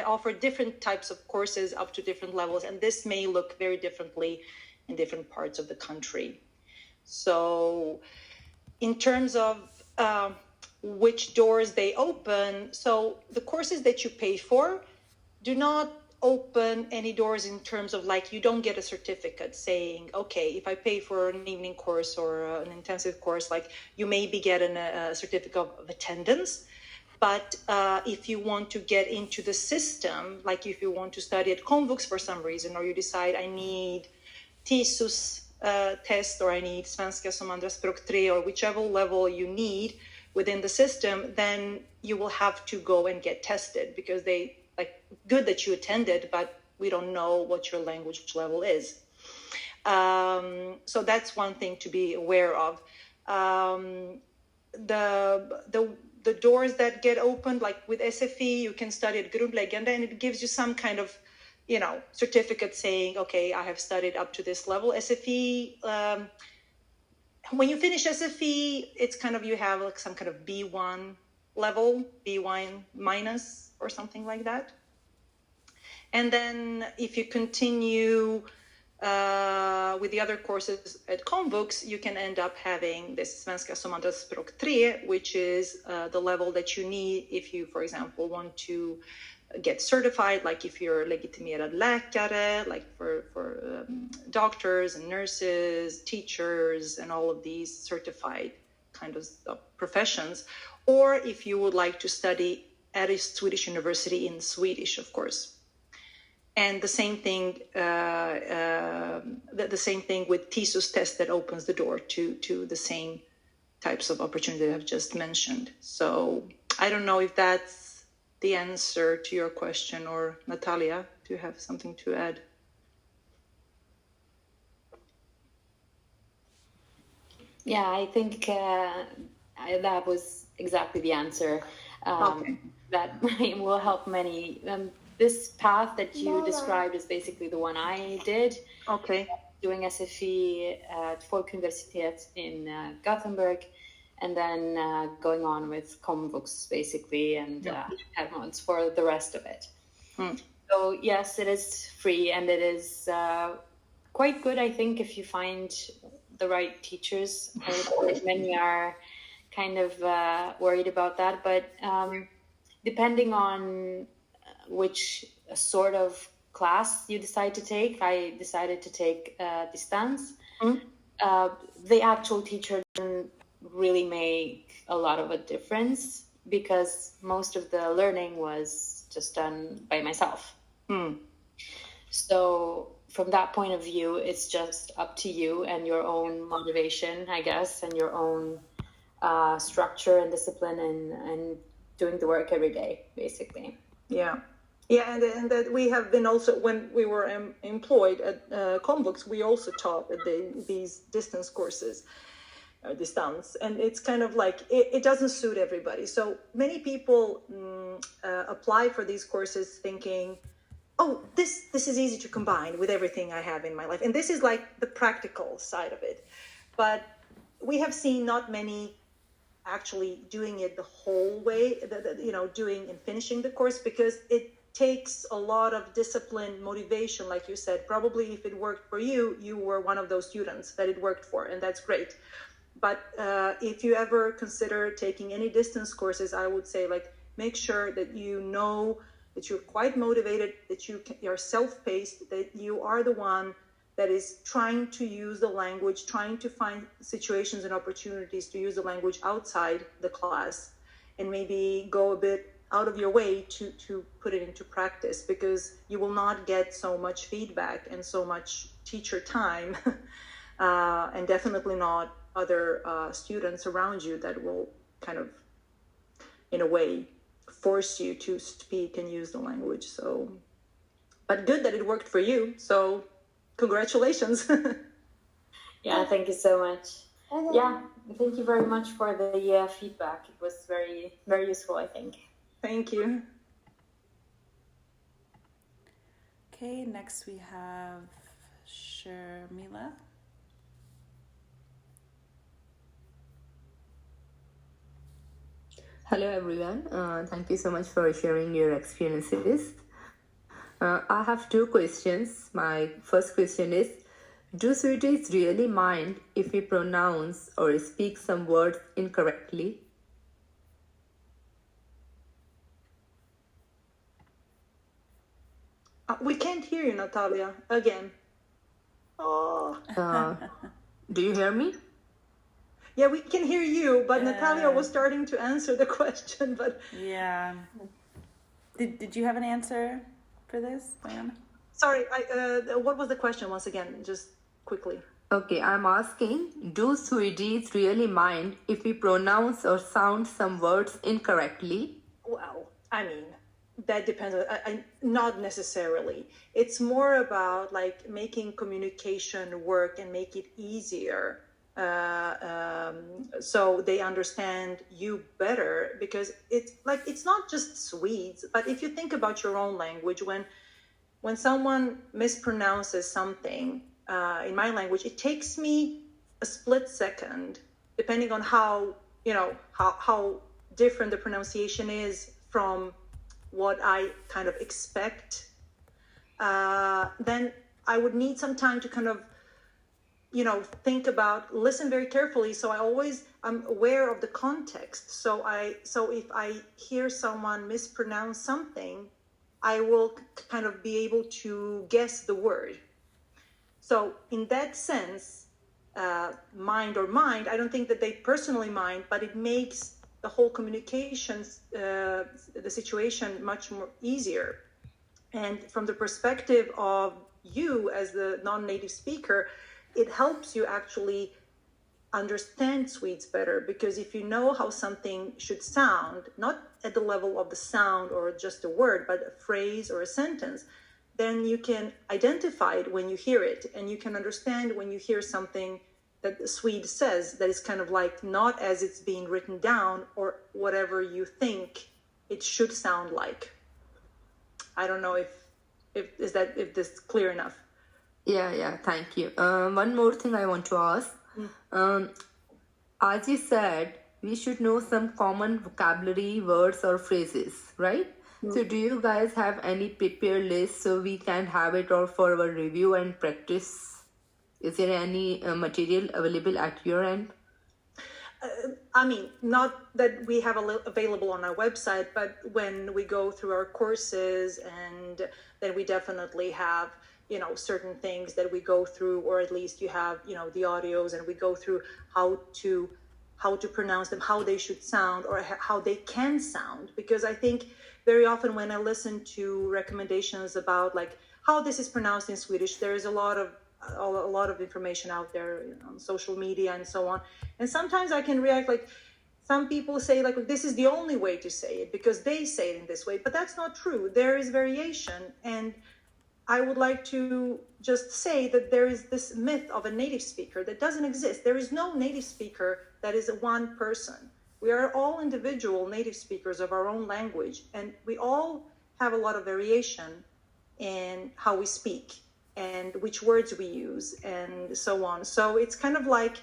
offer different types of courses up to different levels, and this may look very differently in different parts of the country. So in terms of which doors they open, so the courses that you pay for do not open any doors in terms of like, you don't get a certificate saying, okay, if I pay for an evening course or an intensive course, like you maybe get a certificate of attendance. But if you want to get into the system, like if you want to study at Komvux for some reason, or you decide I need TISUS test, or I need Svenska som andraspråk 3, or whichever level you need within the system, then you will have to go and get tested, because they like, good that you attended, but we don't know what your language level is. So that's one thing to be aware of. The doors that get opened, like with SFI, you can study at grundläggande, and it gives you some kind of, certificate saying, okay, I have studied up to this level. SFI, when you finish SFI, it's kind of, you have like some kind of B1 level, B1 minus or something like that. And then if you continue with the other courses at Komvux, you can end up having this Svenska som andraspråk 3, which is the level that you need if you, for example, want to get certified, like if you're legitimerad läkare, like for doctors and nurses, teachers, and all of these certified kind of professions, or if you would like to study at a Swedish university in Swedish, of course. And the same thing, the same thing with TISUS test that opens the door to the same types of opportunity that I've just mentioned. So I don't know if that's the answer to your question, or Natalia, do you have something to add? Yeah, I think that was exactly the answer. That will help many. This path that you described is basically the one I did. Okay. Doing SFE at Folkuniversitet in Gothenburg, and then going on with Komvux basically, and Hermods for the rest of it. So yes, it is free, and it is quite good, I think, if you find the right teachers. Many are kind of worried about that, but depending on which sort of class you decide to take, I decided to take distance. The actual teacher didn't really make a lot of a difference because most of the learning was just done by myself. So from that point of view, it's just up to you and your own motivation, I guess, and your own structure and discipline and doing the work every day, basically. Yeah, and that we have been also, when we were employed at Komvux, we also taught these distance courses, distance, and it's kind of like, it doesn't suit everybody. So many people apply for these courses thinking, oh, this is easy to combine with everything I have in my life. And this is like the practical side of it. But we have seen not many actually doing it the whole way, doing and finishing the course, because it takes a lot of discipline, motivation, like you said. Probably if it worked for you, you were one of those students that it worked for, and that's great. But if you ever consider taking any distance courses, I would say, like, make sure that you know that you're quite motivated, that you're self-paced, that you are the one that is trying to use the language, trying to find situations and opportunities to use the language outside the class, and maybe go a bit out of your way to put it into practice, because you will not get so much feedback and so much teacher time, and definitely not other students around you that will kind of, in a way, force you to speak and use the language. So, but good that it worked for you. So congratulations. Yeah, thank you so much. Yeah, thank you very much for the feedback. It was very, very useful, I think. Thank you. Okay, next we have Sharmila. Hello everyone, thank you so much for sharing your experiences. I have two questions. My first question is, do Swedes really mind if we pronounce or speak some words incorrectly? We can't hear you, Natalia, again. Do you hear me? Yeah, we can hear you, but Natalia was starting to answer the question, but... Yeah. Did you have an answer for this, Bojana? Sorry, what was the question once again, just quickly? Okay, I'm asking, do Swedes really mind if we pronounce or sound some words incorrectly? Well, I mean, that depends. Not necessarily. It's more about like making communication work and make it easier. So they understand you better, because it's not just Swedes, but if you think about your own language, when someone mispronounces something in my language, it takes me a split second, depending on how different the pronunciation is from what I kind of expect. Then I would need some time to kind of think about, listen very carefully. So I'm aware of the context. So if I hear someone mispronounce something, I will kind of be able to guess the word. So in that sense, mind, I don't think that they personally mind, but it makes the whole communications, the situation much more easier. And from the perspective of you as the non-native speaker, it helps you actually understand Swedes better, because if you know how something should sound, not at the level of the sound or just a word, but a phrase or a sentence, then you can identify it when you hear it, and you can understand when you hear something that the Swede says, that is kind of like not as it's being written down or whatever you think it should sound like. I don't know if this is clear enough. Yeah, thank you. One more thing I want to ask. As you said, we should know some common vocabulary, words or phrases, right? So do you guys have any prepared list so we can have it all for our review and practice? Is there any material available at your end? I mean, not that we have available on our website, but when we go through our courses, and then we definitely have, certain things that we go through, or at least you have, the audios, and we go through how to pronounce them, how they should sound, or how they can sound. Because I think very often when I listen to recommendations about like how this is pronounced in Swedish, there is a lot of information out there on social media and so on. And sometimes I can react like some people say like, this is the only way to say it because they say it in this way, but that's not true. There is variation. And I would like to just say that there is this myth of a native speaker that doesn't exist. There is no native speaker that is one person. We are all individual native speakers of our own language, and we all have a lot of variation in how we speak and which words we use and so on. So it's kind of like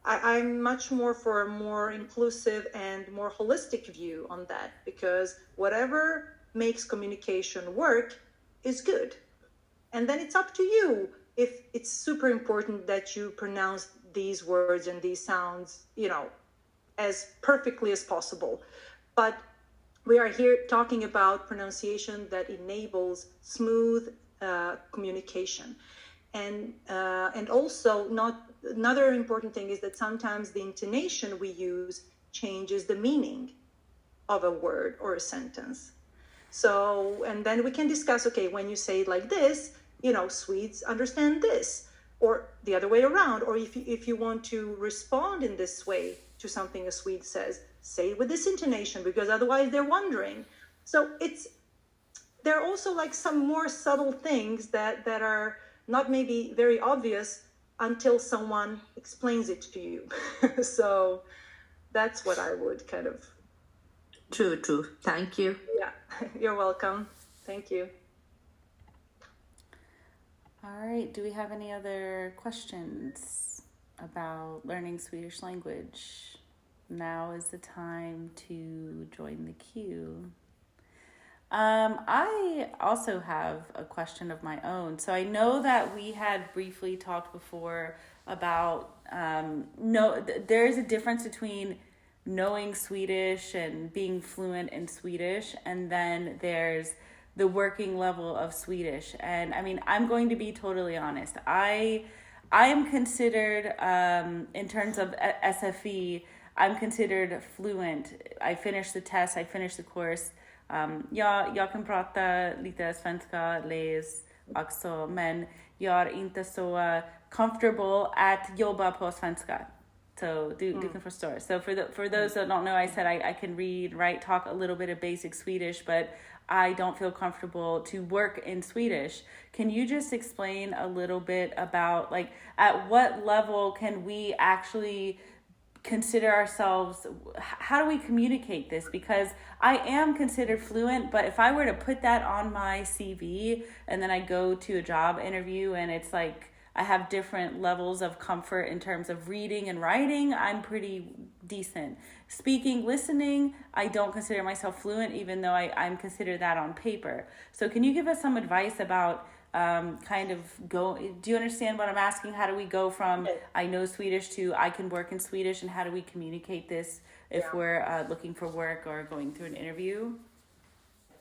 I'm much more for a more inclusive and more holistic view on that, because whatever makes communication work is good. And then it's up to you if it's super important that you pronounce these words and these sounds, as perfectly as possible. But we are here talking about pronunciation that enables smooth communication. And also another important thing is that sometimes the intonation we use changes the meaning of a word or a sentence. So, and then we can discuss, okay, when you say it like this, Swedes understand this, or the other way around. Or if you want to respond in this way to something a Swede says, say it with this intonation, because otherwise they're wondering. So there are also like some more subtle things that are not maybe very obvious until someone explains it to you. So that's what I would kind of... True. Thank you. Yeah, you're welcome. Thank you. All right. Do we have any other questions about learning Swedish language? Now is the time to join the queue. I also have a question of my own. So I know that we had briefly talked before about there is a difference between knowing Swedish and being fluent in Swedish, and then there's the working level of Swedish. And I mean, I'm going to be totally honest. I am considered, in terms of SFE, I'm considered fluent. I finished the test, I finished the course. Jag kan prata lite svenska, läs också, men jag är inte så comfortable att jobba på svenska. So du kan förstå. So for those that don't know, I said I can read, write, talk a little bit of basic Swedish, but I don't feel comfortable to work in Swedish. Can you just explain a little bit about like at what level can we actually consider ourselves, how do we communicate this? Because I am considered fluent, but if I were to put that on my CV and then I go to a job interview and it's like I have different levels of comfort in terms of reading and writing, I'm pretty decent. Speaking, listening, I don't consider myself fluent, even though I'm considered that on paper. So can you give us some advice about do you understand what I'm asking? How do we go from I know Swedish to I can work in Swedish, and how do we communicate this if we're looking for work or going through an interview?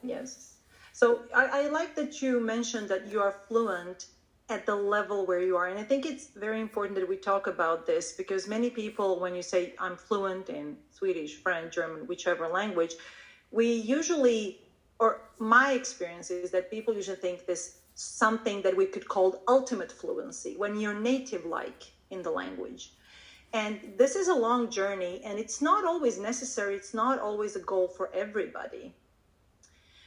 Yes. So I like that you mentioned that you are fluent at the level where you are. And I think it's very important that we talk about this, because many people, when you say I'm fluent in Swedish, French, German, whichever language, we usually, or my experience is that people usually think this something that we could call ultimate fluency, when you're native-like in the language. And this is a long journey, and it's not always necessary. It's not always a goal for everybody.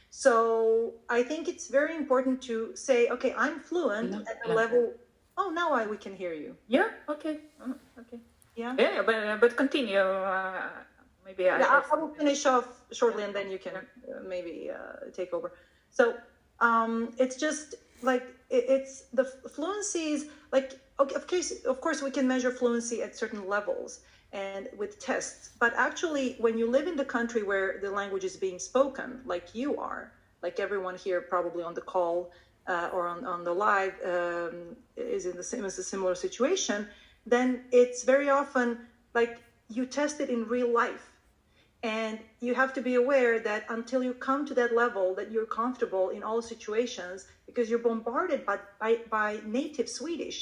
So I think it's very important to say, okay, I'm fluent at the level. Oh, now we can hear you. Yeah. Okay. Okay. Yeah. Yeah, but continue. Maybe I will finish off shortly, and then you can maybe take over. So it's just like it's the fluency is like, okay, of course we can measure fluency at certain levels and with tests, but actually when you live in the country where the language is being spoken, like you are, like everyone here probably on the call or on the live is in the same as a similar situation, then it's very often like you test it in real life. And you have to be aware that until you come to that level that you're comfortable in all situations, because you're bombarded by native Swedish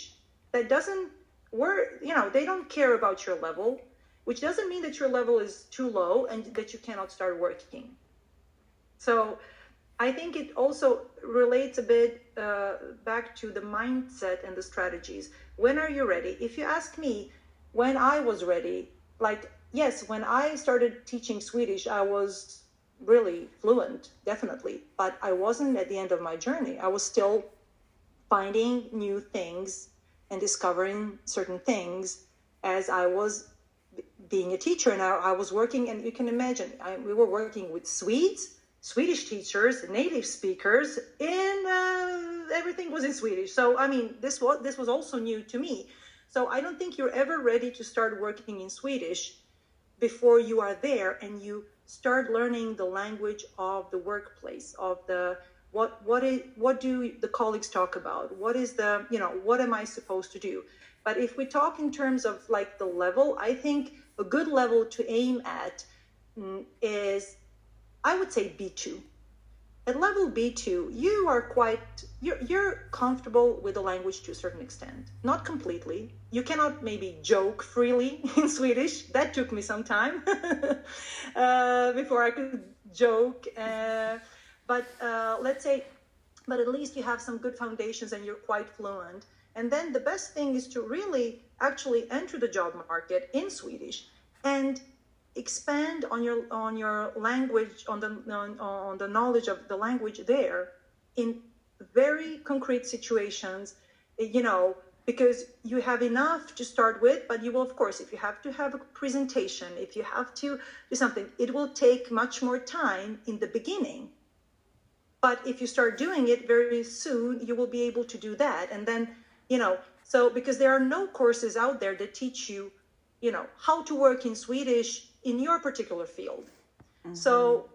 that doesn't work, they don't care about your level, which doesn't mean that your level is too low and that you cannot start working. So I think it also relates a bit back to the mindset and the strategies. When are you ready? If you ask me, when I was ready, like, yes, when I started teaching Swedish, I was really fluent, definitely, but I wasn't at the end of my journey. I was still finding new things and discovering certain things as I was being a teacher. And I was working, and you can imagine, we were working with Swedes, Swedish teachers, native speakers, and everything was in Swedish. So, I mean, this was also new to me. So I don't think you're ever ready to start working in Swedish before you are there and you start learning the language of the workplace, of the what do the colleagues talk about, what is the, what am I supposed to do. But if we talk in terms of like the level, I think a good level to aim at is, I would say, B2. At level B2, you are you're comfortable with the language to a certain extent, not completely. You cannot maybe joke freely in Swedish. That took me some time before I could joke. But let's say, but at least you have some good foundations and you're quite fluent. And then the best thing is to really actually enter the job market in Swedish and expand on your language, on the knowledge of the language there in very concrete situations, because you have enough to start with. But you will, of course, if you have to have a presentation, if you have to do something, it will take much more time in the beginning. But if you start doing it very soon, you will be able to do that. And then, so because there are no courses out there that teach you, how to work in Swedish in your particular field. Mm-hmm. So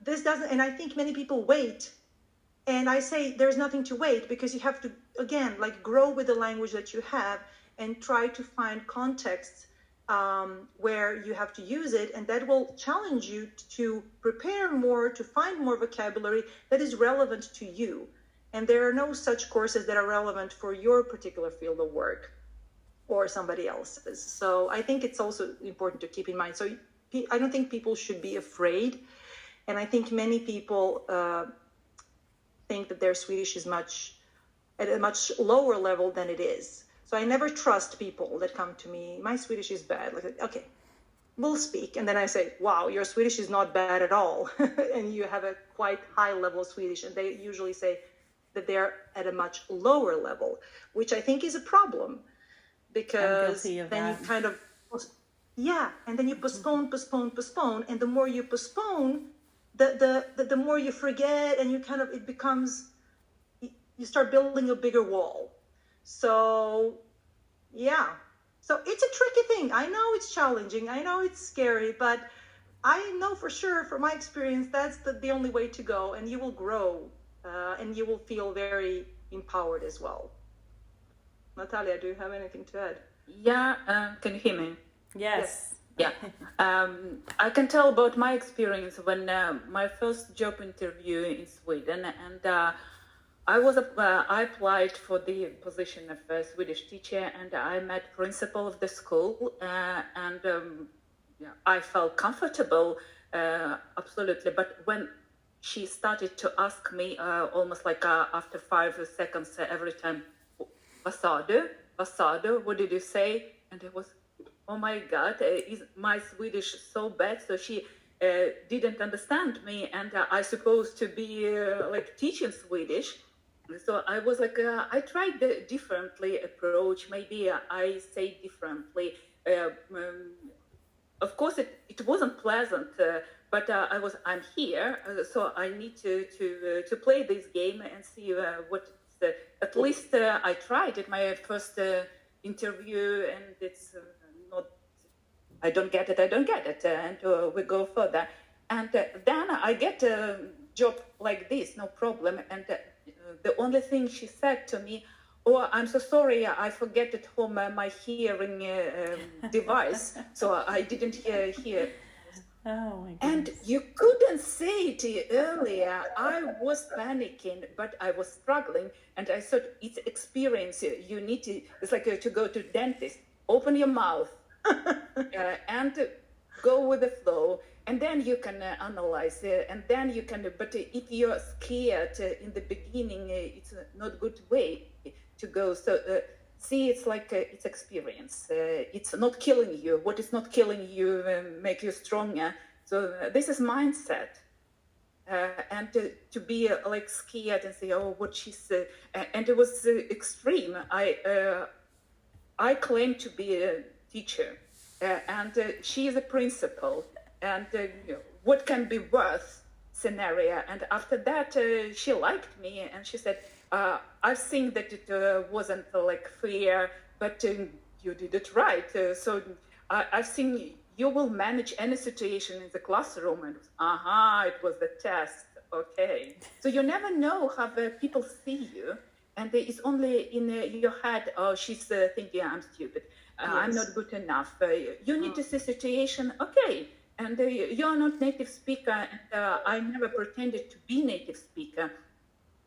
this doesn't, and I think many people wait. And I say there's nothing to wait, because you have to, again, like grow with the language that you have and try to find contexts where you have to use it. And that will challenge you to prepare more, to find more vocabulary that is relevant to you. And there are no such courses that are relevant for your particular field of work or somebody else's. So I think it's also important to keep in mind. So I don't think people should be afraid. And I think many people think that their Swedish is at a much lower level than it is. So I never trust people that come to me, my Swedish is bad. Like, okay, we'll speak. And then I say, wow, your Swedish is not bad at all. And you have a quite high level of Swedish. And they usually say that they're at a much lower level, which I think is a problem. Because then you kind of, and then you postpone, and the more you postpone, the more you forget, and you kind of, it becomes, you start building a bigger wall. So, so it's a tricky thing. I know it's challenging, I know it's scary, but I know for sure, from my experience, that's the only way to go, and you will grow, and you will feel very empowered as well. Natalia, do you have anything to add? Yeah, can you hear me? Yes. Yeah. I can tell about my experience when my first job interview in Sweden, and I applied for the position of a Swedish teacher, and I met principal of the school, and I felt comfortable, absolutely. But when she started to ask me, almost like after 5 seconds every time, Vad sa du? What did you say? And it was, oh my God, is my Swedish so bad? So she didn't understand me, and I supposed to be like teaching Swedish. So I was like, I tried the differently approach. Maybe I say differently. Of course, it wasn't pleasant, but I'm here, so I need to play this game and see what. At least I tried at my first interview, and it's not. I don't get it. And we go further, and then I get a job like this, no problem. And the only thing she said to me, "Oh, I'm so sorry, I forget at home my hearing device, so I didn't hear." Oh my goodness. And you couldn't say it earlier. I was panicking, but I was struggling, and I thought it's experience. You need to. It's like to go to dentist. Open your mouth and go with the flow, and then you can analyze it, and then you can. But if you're scared in the beginning, it's not good way to go. So see, it's like it's experience. It's not killing you. What is not killing you make you stronger. So this is mindset. And to be like scared and say, "Oh, what she said," and it was extreme. I claim to be a teacher, and she is a principal. And what can be worse scenario? And after that, she liked me, and she said, "I think that it wasn't like fair, but you did it right. So I think you will manage any situation in the classroom." And it was the test. Okay. So you never know how the people see you, and it's only in your head. "Oh, she's thinking I'm stupid. I'm not good enough." You need to see situation. Okay. And you're not native speaker, and I never pretended to be native speaker.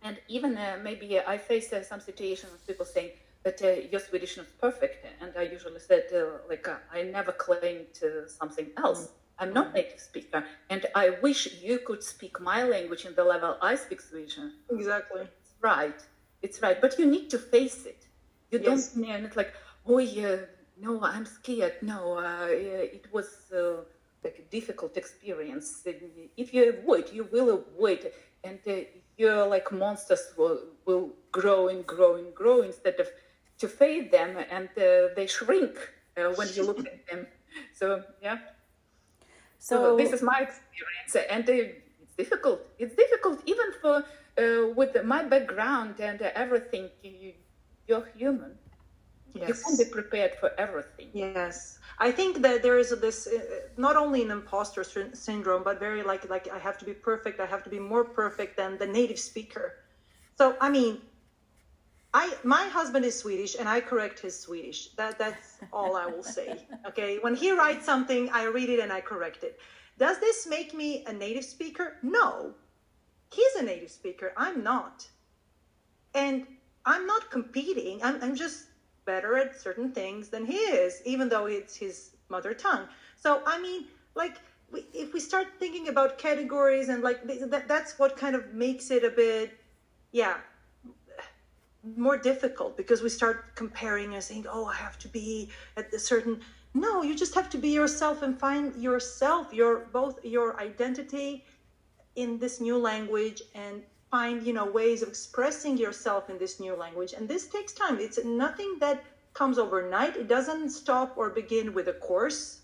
And even maybe I faced some situations of people saying that your Swedish is perfect. And I usually said, I never claimed something else. I'm not native speaker. And I wish you could speak my language in the level I speak Swedish. Exactly. It's right. But you need to face it. You don't, it's like, "Oh, yeah, no, I'm scared." No, it was like a difficult experience. If you avoid, you will avoid. And your like monsters will grow instead of to fade them, and they shrink when you look at them. So yeah. So this is my experience, and it's difficult. It's difficult even for with my background and everything. You're human. Yes. You can't be prepared for everything. Yes. I think that there is this not only an imposter syndrome, but very like I have to be perfect. I have to be more perfect than the native speaker. So I mean, my husband is Swedish, and I correct his Swedish. That's all I will say. Okay, when he writes something, I read it and I correct it. Does this make me a native speaker? No. He's a native speaker. I'm not, and I'm not competing. I'm just better at certain things than he is, even though it's his mother tongue. So I mean, like, if we start thinking about categories and like that's what kind of makes it a bit, more difficult, because we start comparing and saying, "Oh, I have to be at a certain." No, you just have to be yourself and find yourself, your identity in this new language, and find ways of expressing yourself in this new language. And this takes time. It's nothing that comes overnight. It doesn't stop or begin with a course.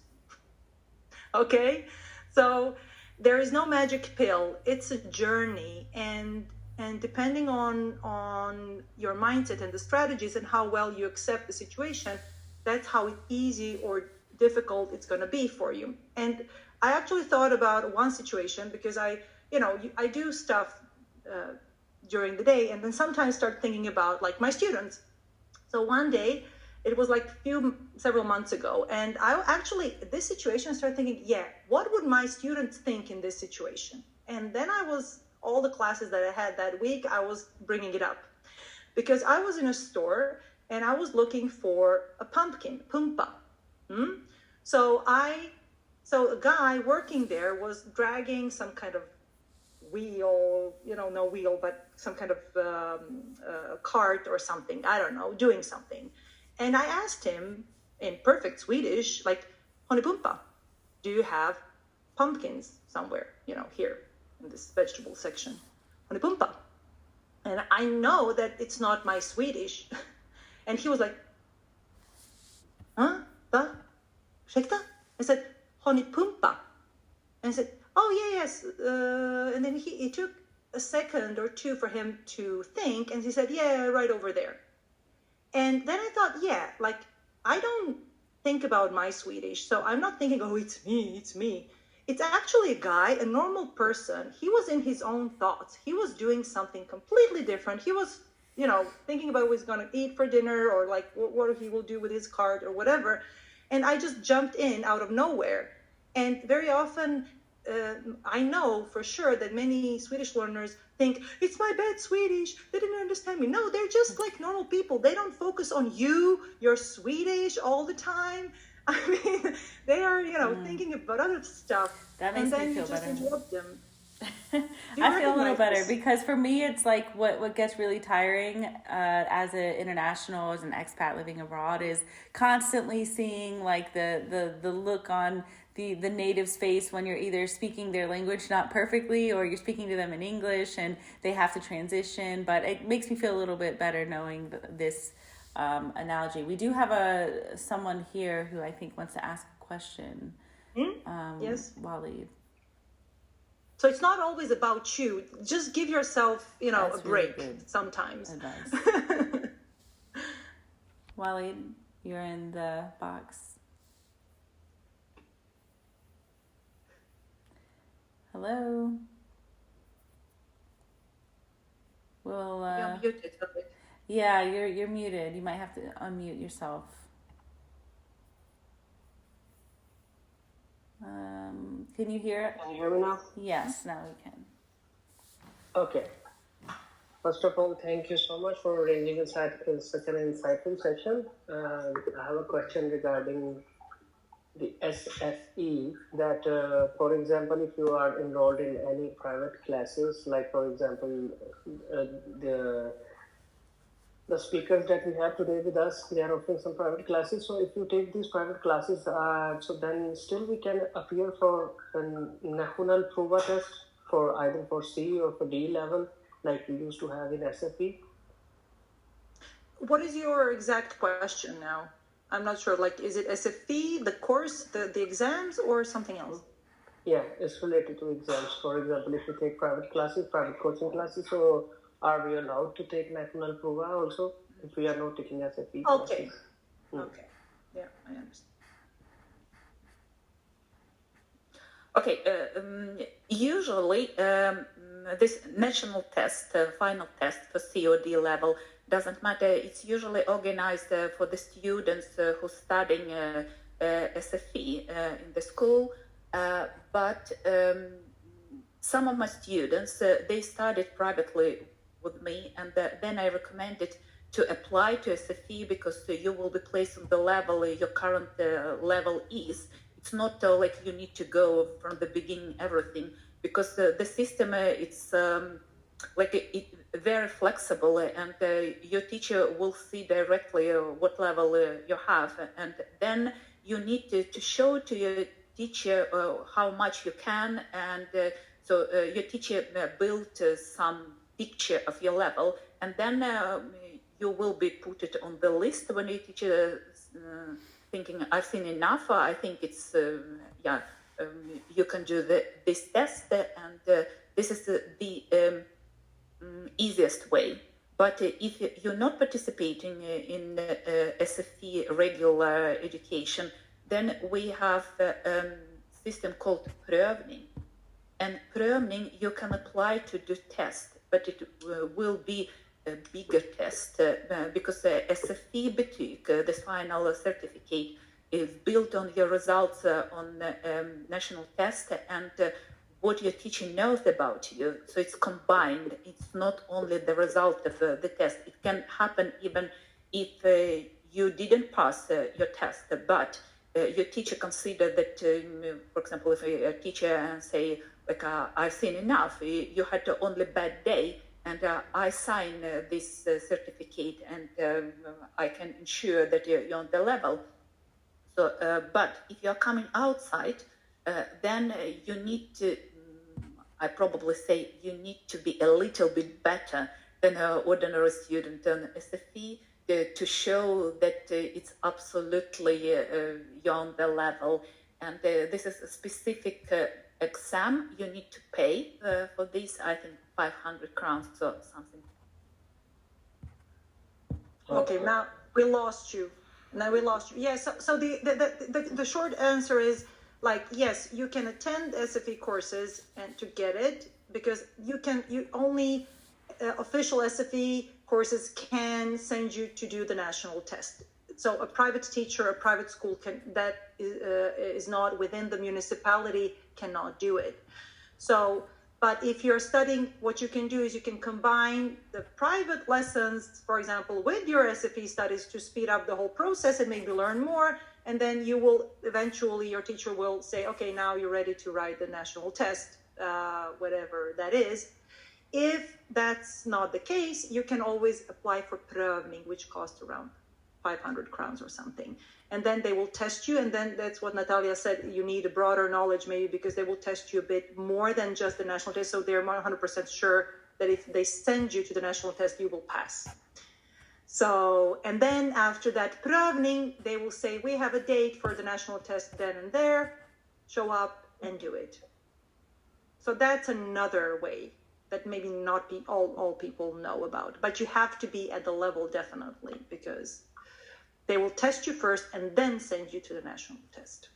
Okay, so there is no magic pill. It's a journey, and depending on your mindset and the strategies and how well you accept the situation, that's how easy or difficult it's going to be for you. And I actually thought about one situation, because I do stuff during the day, and then sometimes start thinking about like my students. So one day, it was like several months ago, and I actually, this situation, started thinking, what would my students think in this situation? And then all the classes that I had that week, I was bringing it up, because I was in a store and I was looking for a pumpkin, pumpa. So a guy working there was dragging some kind of wheel, no wheel, but some kind of cart or something, I don't know, doing something. And I asked him in perfect Swedish, like, "Honey pumpa, do you have pumpkins somewhere, here in this vegetable section? Honey pumpa." And I know that it's not my Swedish. And he was like, huh? Va? Ursäkta? I said, har ni pumpa? And I said, oh, yes. And then it took a second or two for him to think. And he said, yeah, right over there. And then I thought, yeah, like, I don't think about my Swedish. So I'm not thinking, oh, it's me, it's me. It's actually a guy, a normal person. He was in his own thoughts. He was doing something completely different. He was, thinking about what he's going to eat for dinner, or like what he will do with his card or whatever. And I just jumped in out of nowhere. And very often, I know for sure that many Swedish learners think, it's my bad Swedish, they didn't understand me. No, they're just like normal people. They don't focus on your Swedish all the time. I mean, they are, thinking about other stuff. That makes me feel better. And then you just interrupt them. I feel a little better because for me, it's like what gets really tiring as an international, as an expat living abroad, is constantly seeing like the look on the native's face when you're either speaking their language not perfectly or you're speaking to them in English and they have to transition. But it makes me feel a little bit better knowing this analogy. We do have someone here who I think wants to ask a question. Yes, Waleed. So it's not always about you. Just give yourself, That's a break really good sometimes. advice. Waleed, you're in the box. Hello. Well, You're muted. yeah, you're muted. You might have to unmute yourself. Can you hear it? Can you hear me now? Yes, now we can. Okay. First of all, thank you so much for arranging such an insightful session. I have a question regarding the SFE that, for example, if you are enrolled in any private classes, like for example, the speakers that we have today with us, they are offering some private classes. So if you take these private classes, so then still we can appear for a national prova test for either for C or for D level, like we used to have in SFE. What is your exact question now? I'm not sure. Like, is it SFE, the course, the exams, or something else? Yeah, it's related to exams. For example, if you take private classes, private coaching classes, so are we allowed to take national prova also if we are not taking SFE Okay. classes? Okay. Yeah, I understand. Okay, usually this national test, final test for COD level, doesn't matter. It's usually organized for the students who are studying SFE in the school, but some of my students, they studied privately with me, and then I recommended to apply to SFE because you will be placed on the level your current level is. It's not like you need to go from the beginning everything, because the system it's very flexible, and your teacher will see directly what level you have, and then you need to show to your teacher how much you can, and so your teacher built some picture of your level, and then you will be put it on the list when your teacher thinking, I've seen enough, I think it's, you can do this test, and this is the easiest way. But if you're not participating in SFE regular education, then we have a system called prövning. And prövning, you can apply to do test, but it will be a bigger test because SFE betyg, the final certificate, is built on your results on national test and what your teacher knows about you. So it's combined. It's not only the result of the test. It can happen even if you didn't pass your test, but your teacher considered that, for example, if a teacher say, like, I've seen enough, you had only bad day, and I sign this certificate, and I can ensure that you're on the level. So, but if you're coming outside, then you need to, I probably say, you need to be a little bit better than an ordinary student on SFE to show that it's absolutely beyond the level. And this is a specific exam. You need to pay for this, I think 500 crowns or something. Okay, now we lost you. Yes, so the short answer is, like, yes, you can attend SFE courses and to get it, because you only official SFE courses can send you to do the national test. So a private teacher, a private school that is not within the municipality cannot do it. So, but if you're studying, what you can do is you can combine the private lessons, for example, with your SFE studies to speed up the whole process and maybe learn more. And then you will eventually, your teacher will say, okay, now you're ready to write the national test, whatever that is. If that's not the case, you can always apply for prövning, which costs around 500 crowns or something. And then they will test you. And then that's what Natalia said. You need a broader knowledge maybe, because they will test you a bit more than just the national test. So they're 100% sure that if they send you to the national test, you will pass. So, and then after that prövning, they will say, we have a date for the national test then and there, show up and do it. So that's another way that maybe not be all people know about, but you have to be at the level definitely, because they will test you first and then send you to the national test.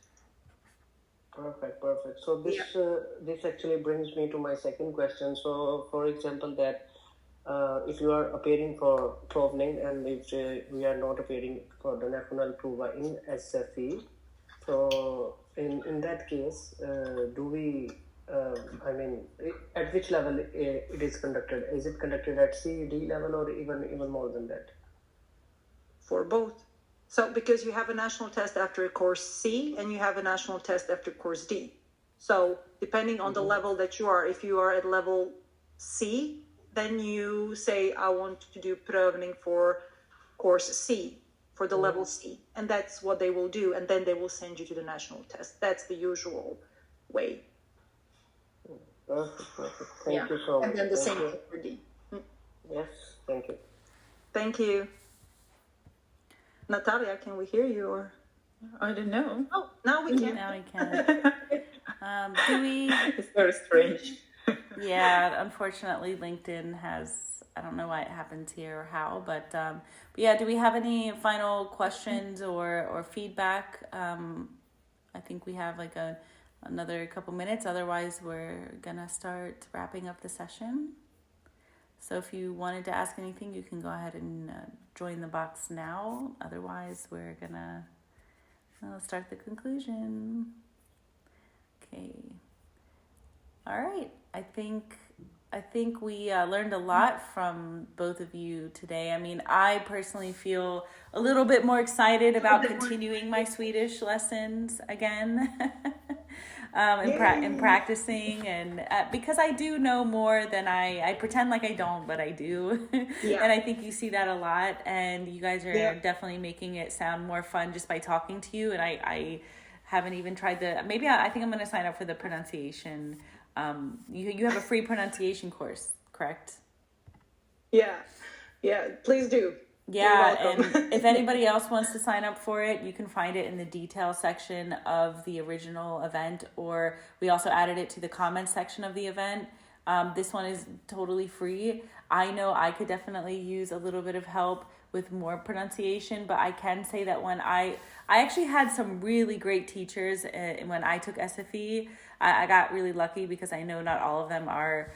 Perfect. So this actually brings me to my second question. So, for example, that if you are appearing for prövning and if we are not appearing for the national prova in SFE, so in that case, do we? At which level it is conducted? Is it conducted at C, D level, or even more than that? For both. So because you have a national test after course C and you have a national test after course D. So depending on the level that you are, if you are at level C, then you say, I want to do prövning for course C, for the level C. And that's what they will do. And then they will send you to the national test. That's the usual way. Perfect. Thank you so much. And then the same for D. Yes, thank you. Thank you. Natalia, can we hear you? Or I don't know. Oh, now we can. Now we can. Do we? It's very strange. Yeah, unfortunately, LinkedIn has, I don't know why it happens here or how, but yeah, do we have any final questions or feedback? I think we have like another couple minutes. Otherwise, we're going to start wrapping up the session. So if you wanted to ask anything, you can go ahead and join the box now. Otherwise, we're going to start the conclusion. Okay. All right. I think we learned a lot from both of you today. I mean, I personally feel a little bit more excited about continuing my Swedish lessons again. And practicing, and because I do know more than I pretend like I don't, but I do. Yeah. And I think you see that a lot, and you guys are definitely making it sound more fun just by talking to you. And I haven't even tried I think I'm going to sign up for the pronunciation. You have a free pronunciation course, correct? Yeah, please do. Yeah, and if anybody else wants to sign up for it, you can find it in the detail section of the original event, or we also added it to the comments section of the event. This one is totally free. I know I could definitely use a little bit of help with more pronunciation, but I can say that when I actually had some really great teachers when I took SFE. I got really lucky because I know not all of them are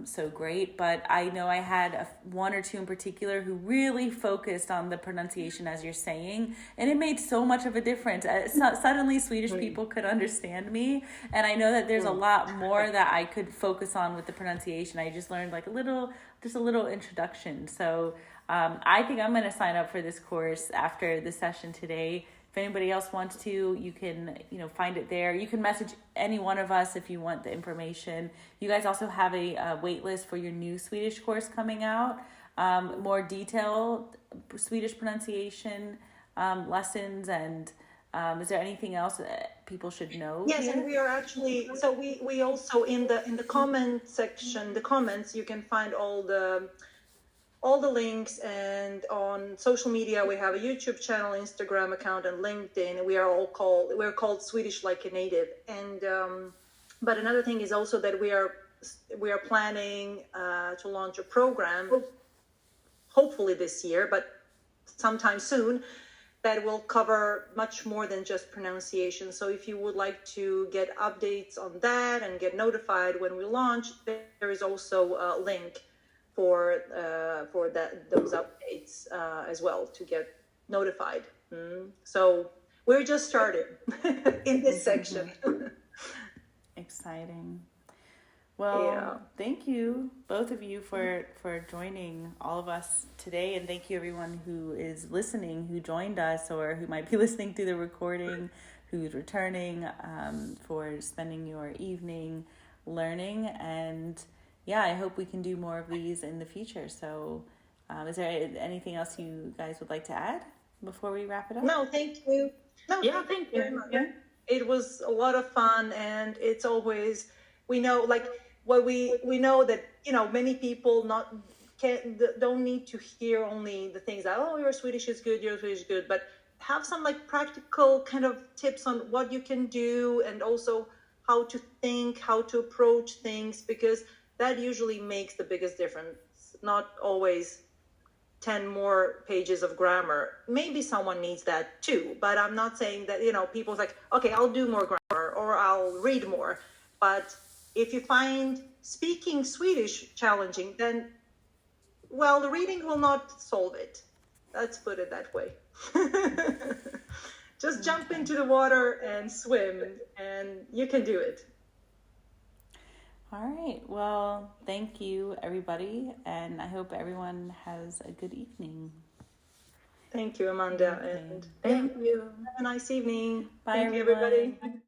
so great, but I know I had one or two in particular who really focused on the pronunciation as you're saying, and it made so much of a difference. Suddenly Swedish people could understand me, and I know that there's a lot more that I could focus on with the pronunciation. I just learned like a little introduction. So I think I'm going to sign up for this course after the session today. If anybody else wants to, you can, find it there. You can message any one of us if you want the information. You guys also have a wait list for your new Swedish course coming out. More detailed Swedish pronunciation lessons, and is there anything else that people should know? Yes, here? And we are actually, so we also in the comment section, the comments, you can find all the all the links, and on social media we have a YouTube channel, Instagram account, and LinkedIn. We're called Swedish Like a Native. And but another thing is also that we are planning to launch a program, hopefully this year, but sometime soon, that will cover much more than just pronunciation. So if you would like to get updates on that and get notified when we launch, there is also a link for those updates as well to get notified. So we're just started in this section. Exciting. Well, thank you, both of you, for joining all of us today. And thank you, everyone who is listening, who joined us, or who might be listening to the recording, who's returning, for spending your evening learning. And yeah, I hope we can do more of these in the future. So is there anything else you guys would like to add before we wrap it up? No, thank you. No, Yeah, thank you. very much. Yeah. It was a lot of fun, and it's always, we know, like, what we know that, many people don't need to hear only the things that, oh, your Swedish is good, but have some like practical kind of tips on what you can do, and also how to think, how to approach things, because that usually makes the biggest difference. Not always 10 more pages of grammar. Maybe someone needs that too, but I'm not saying that, people's like, okay, I'll do more grammar or I'll read more. But if you find speaking Swedish challenging, then, well, the reading will not solve it. Let's put it that way. Just jump into the water and swim, and you can do it. All right. Well, thank you, everybody. And I hope everyone has a good evening. Thank you, Amanda. Okay. And Thank you. have a nice evening. Bye, Thank you, everyone. everybody.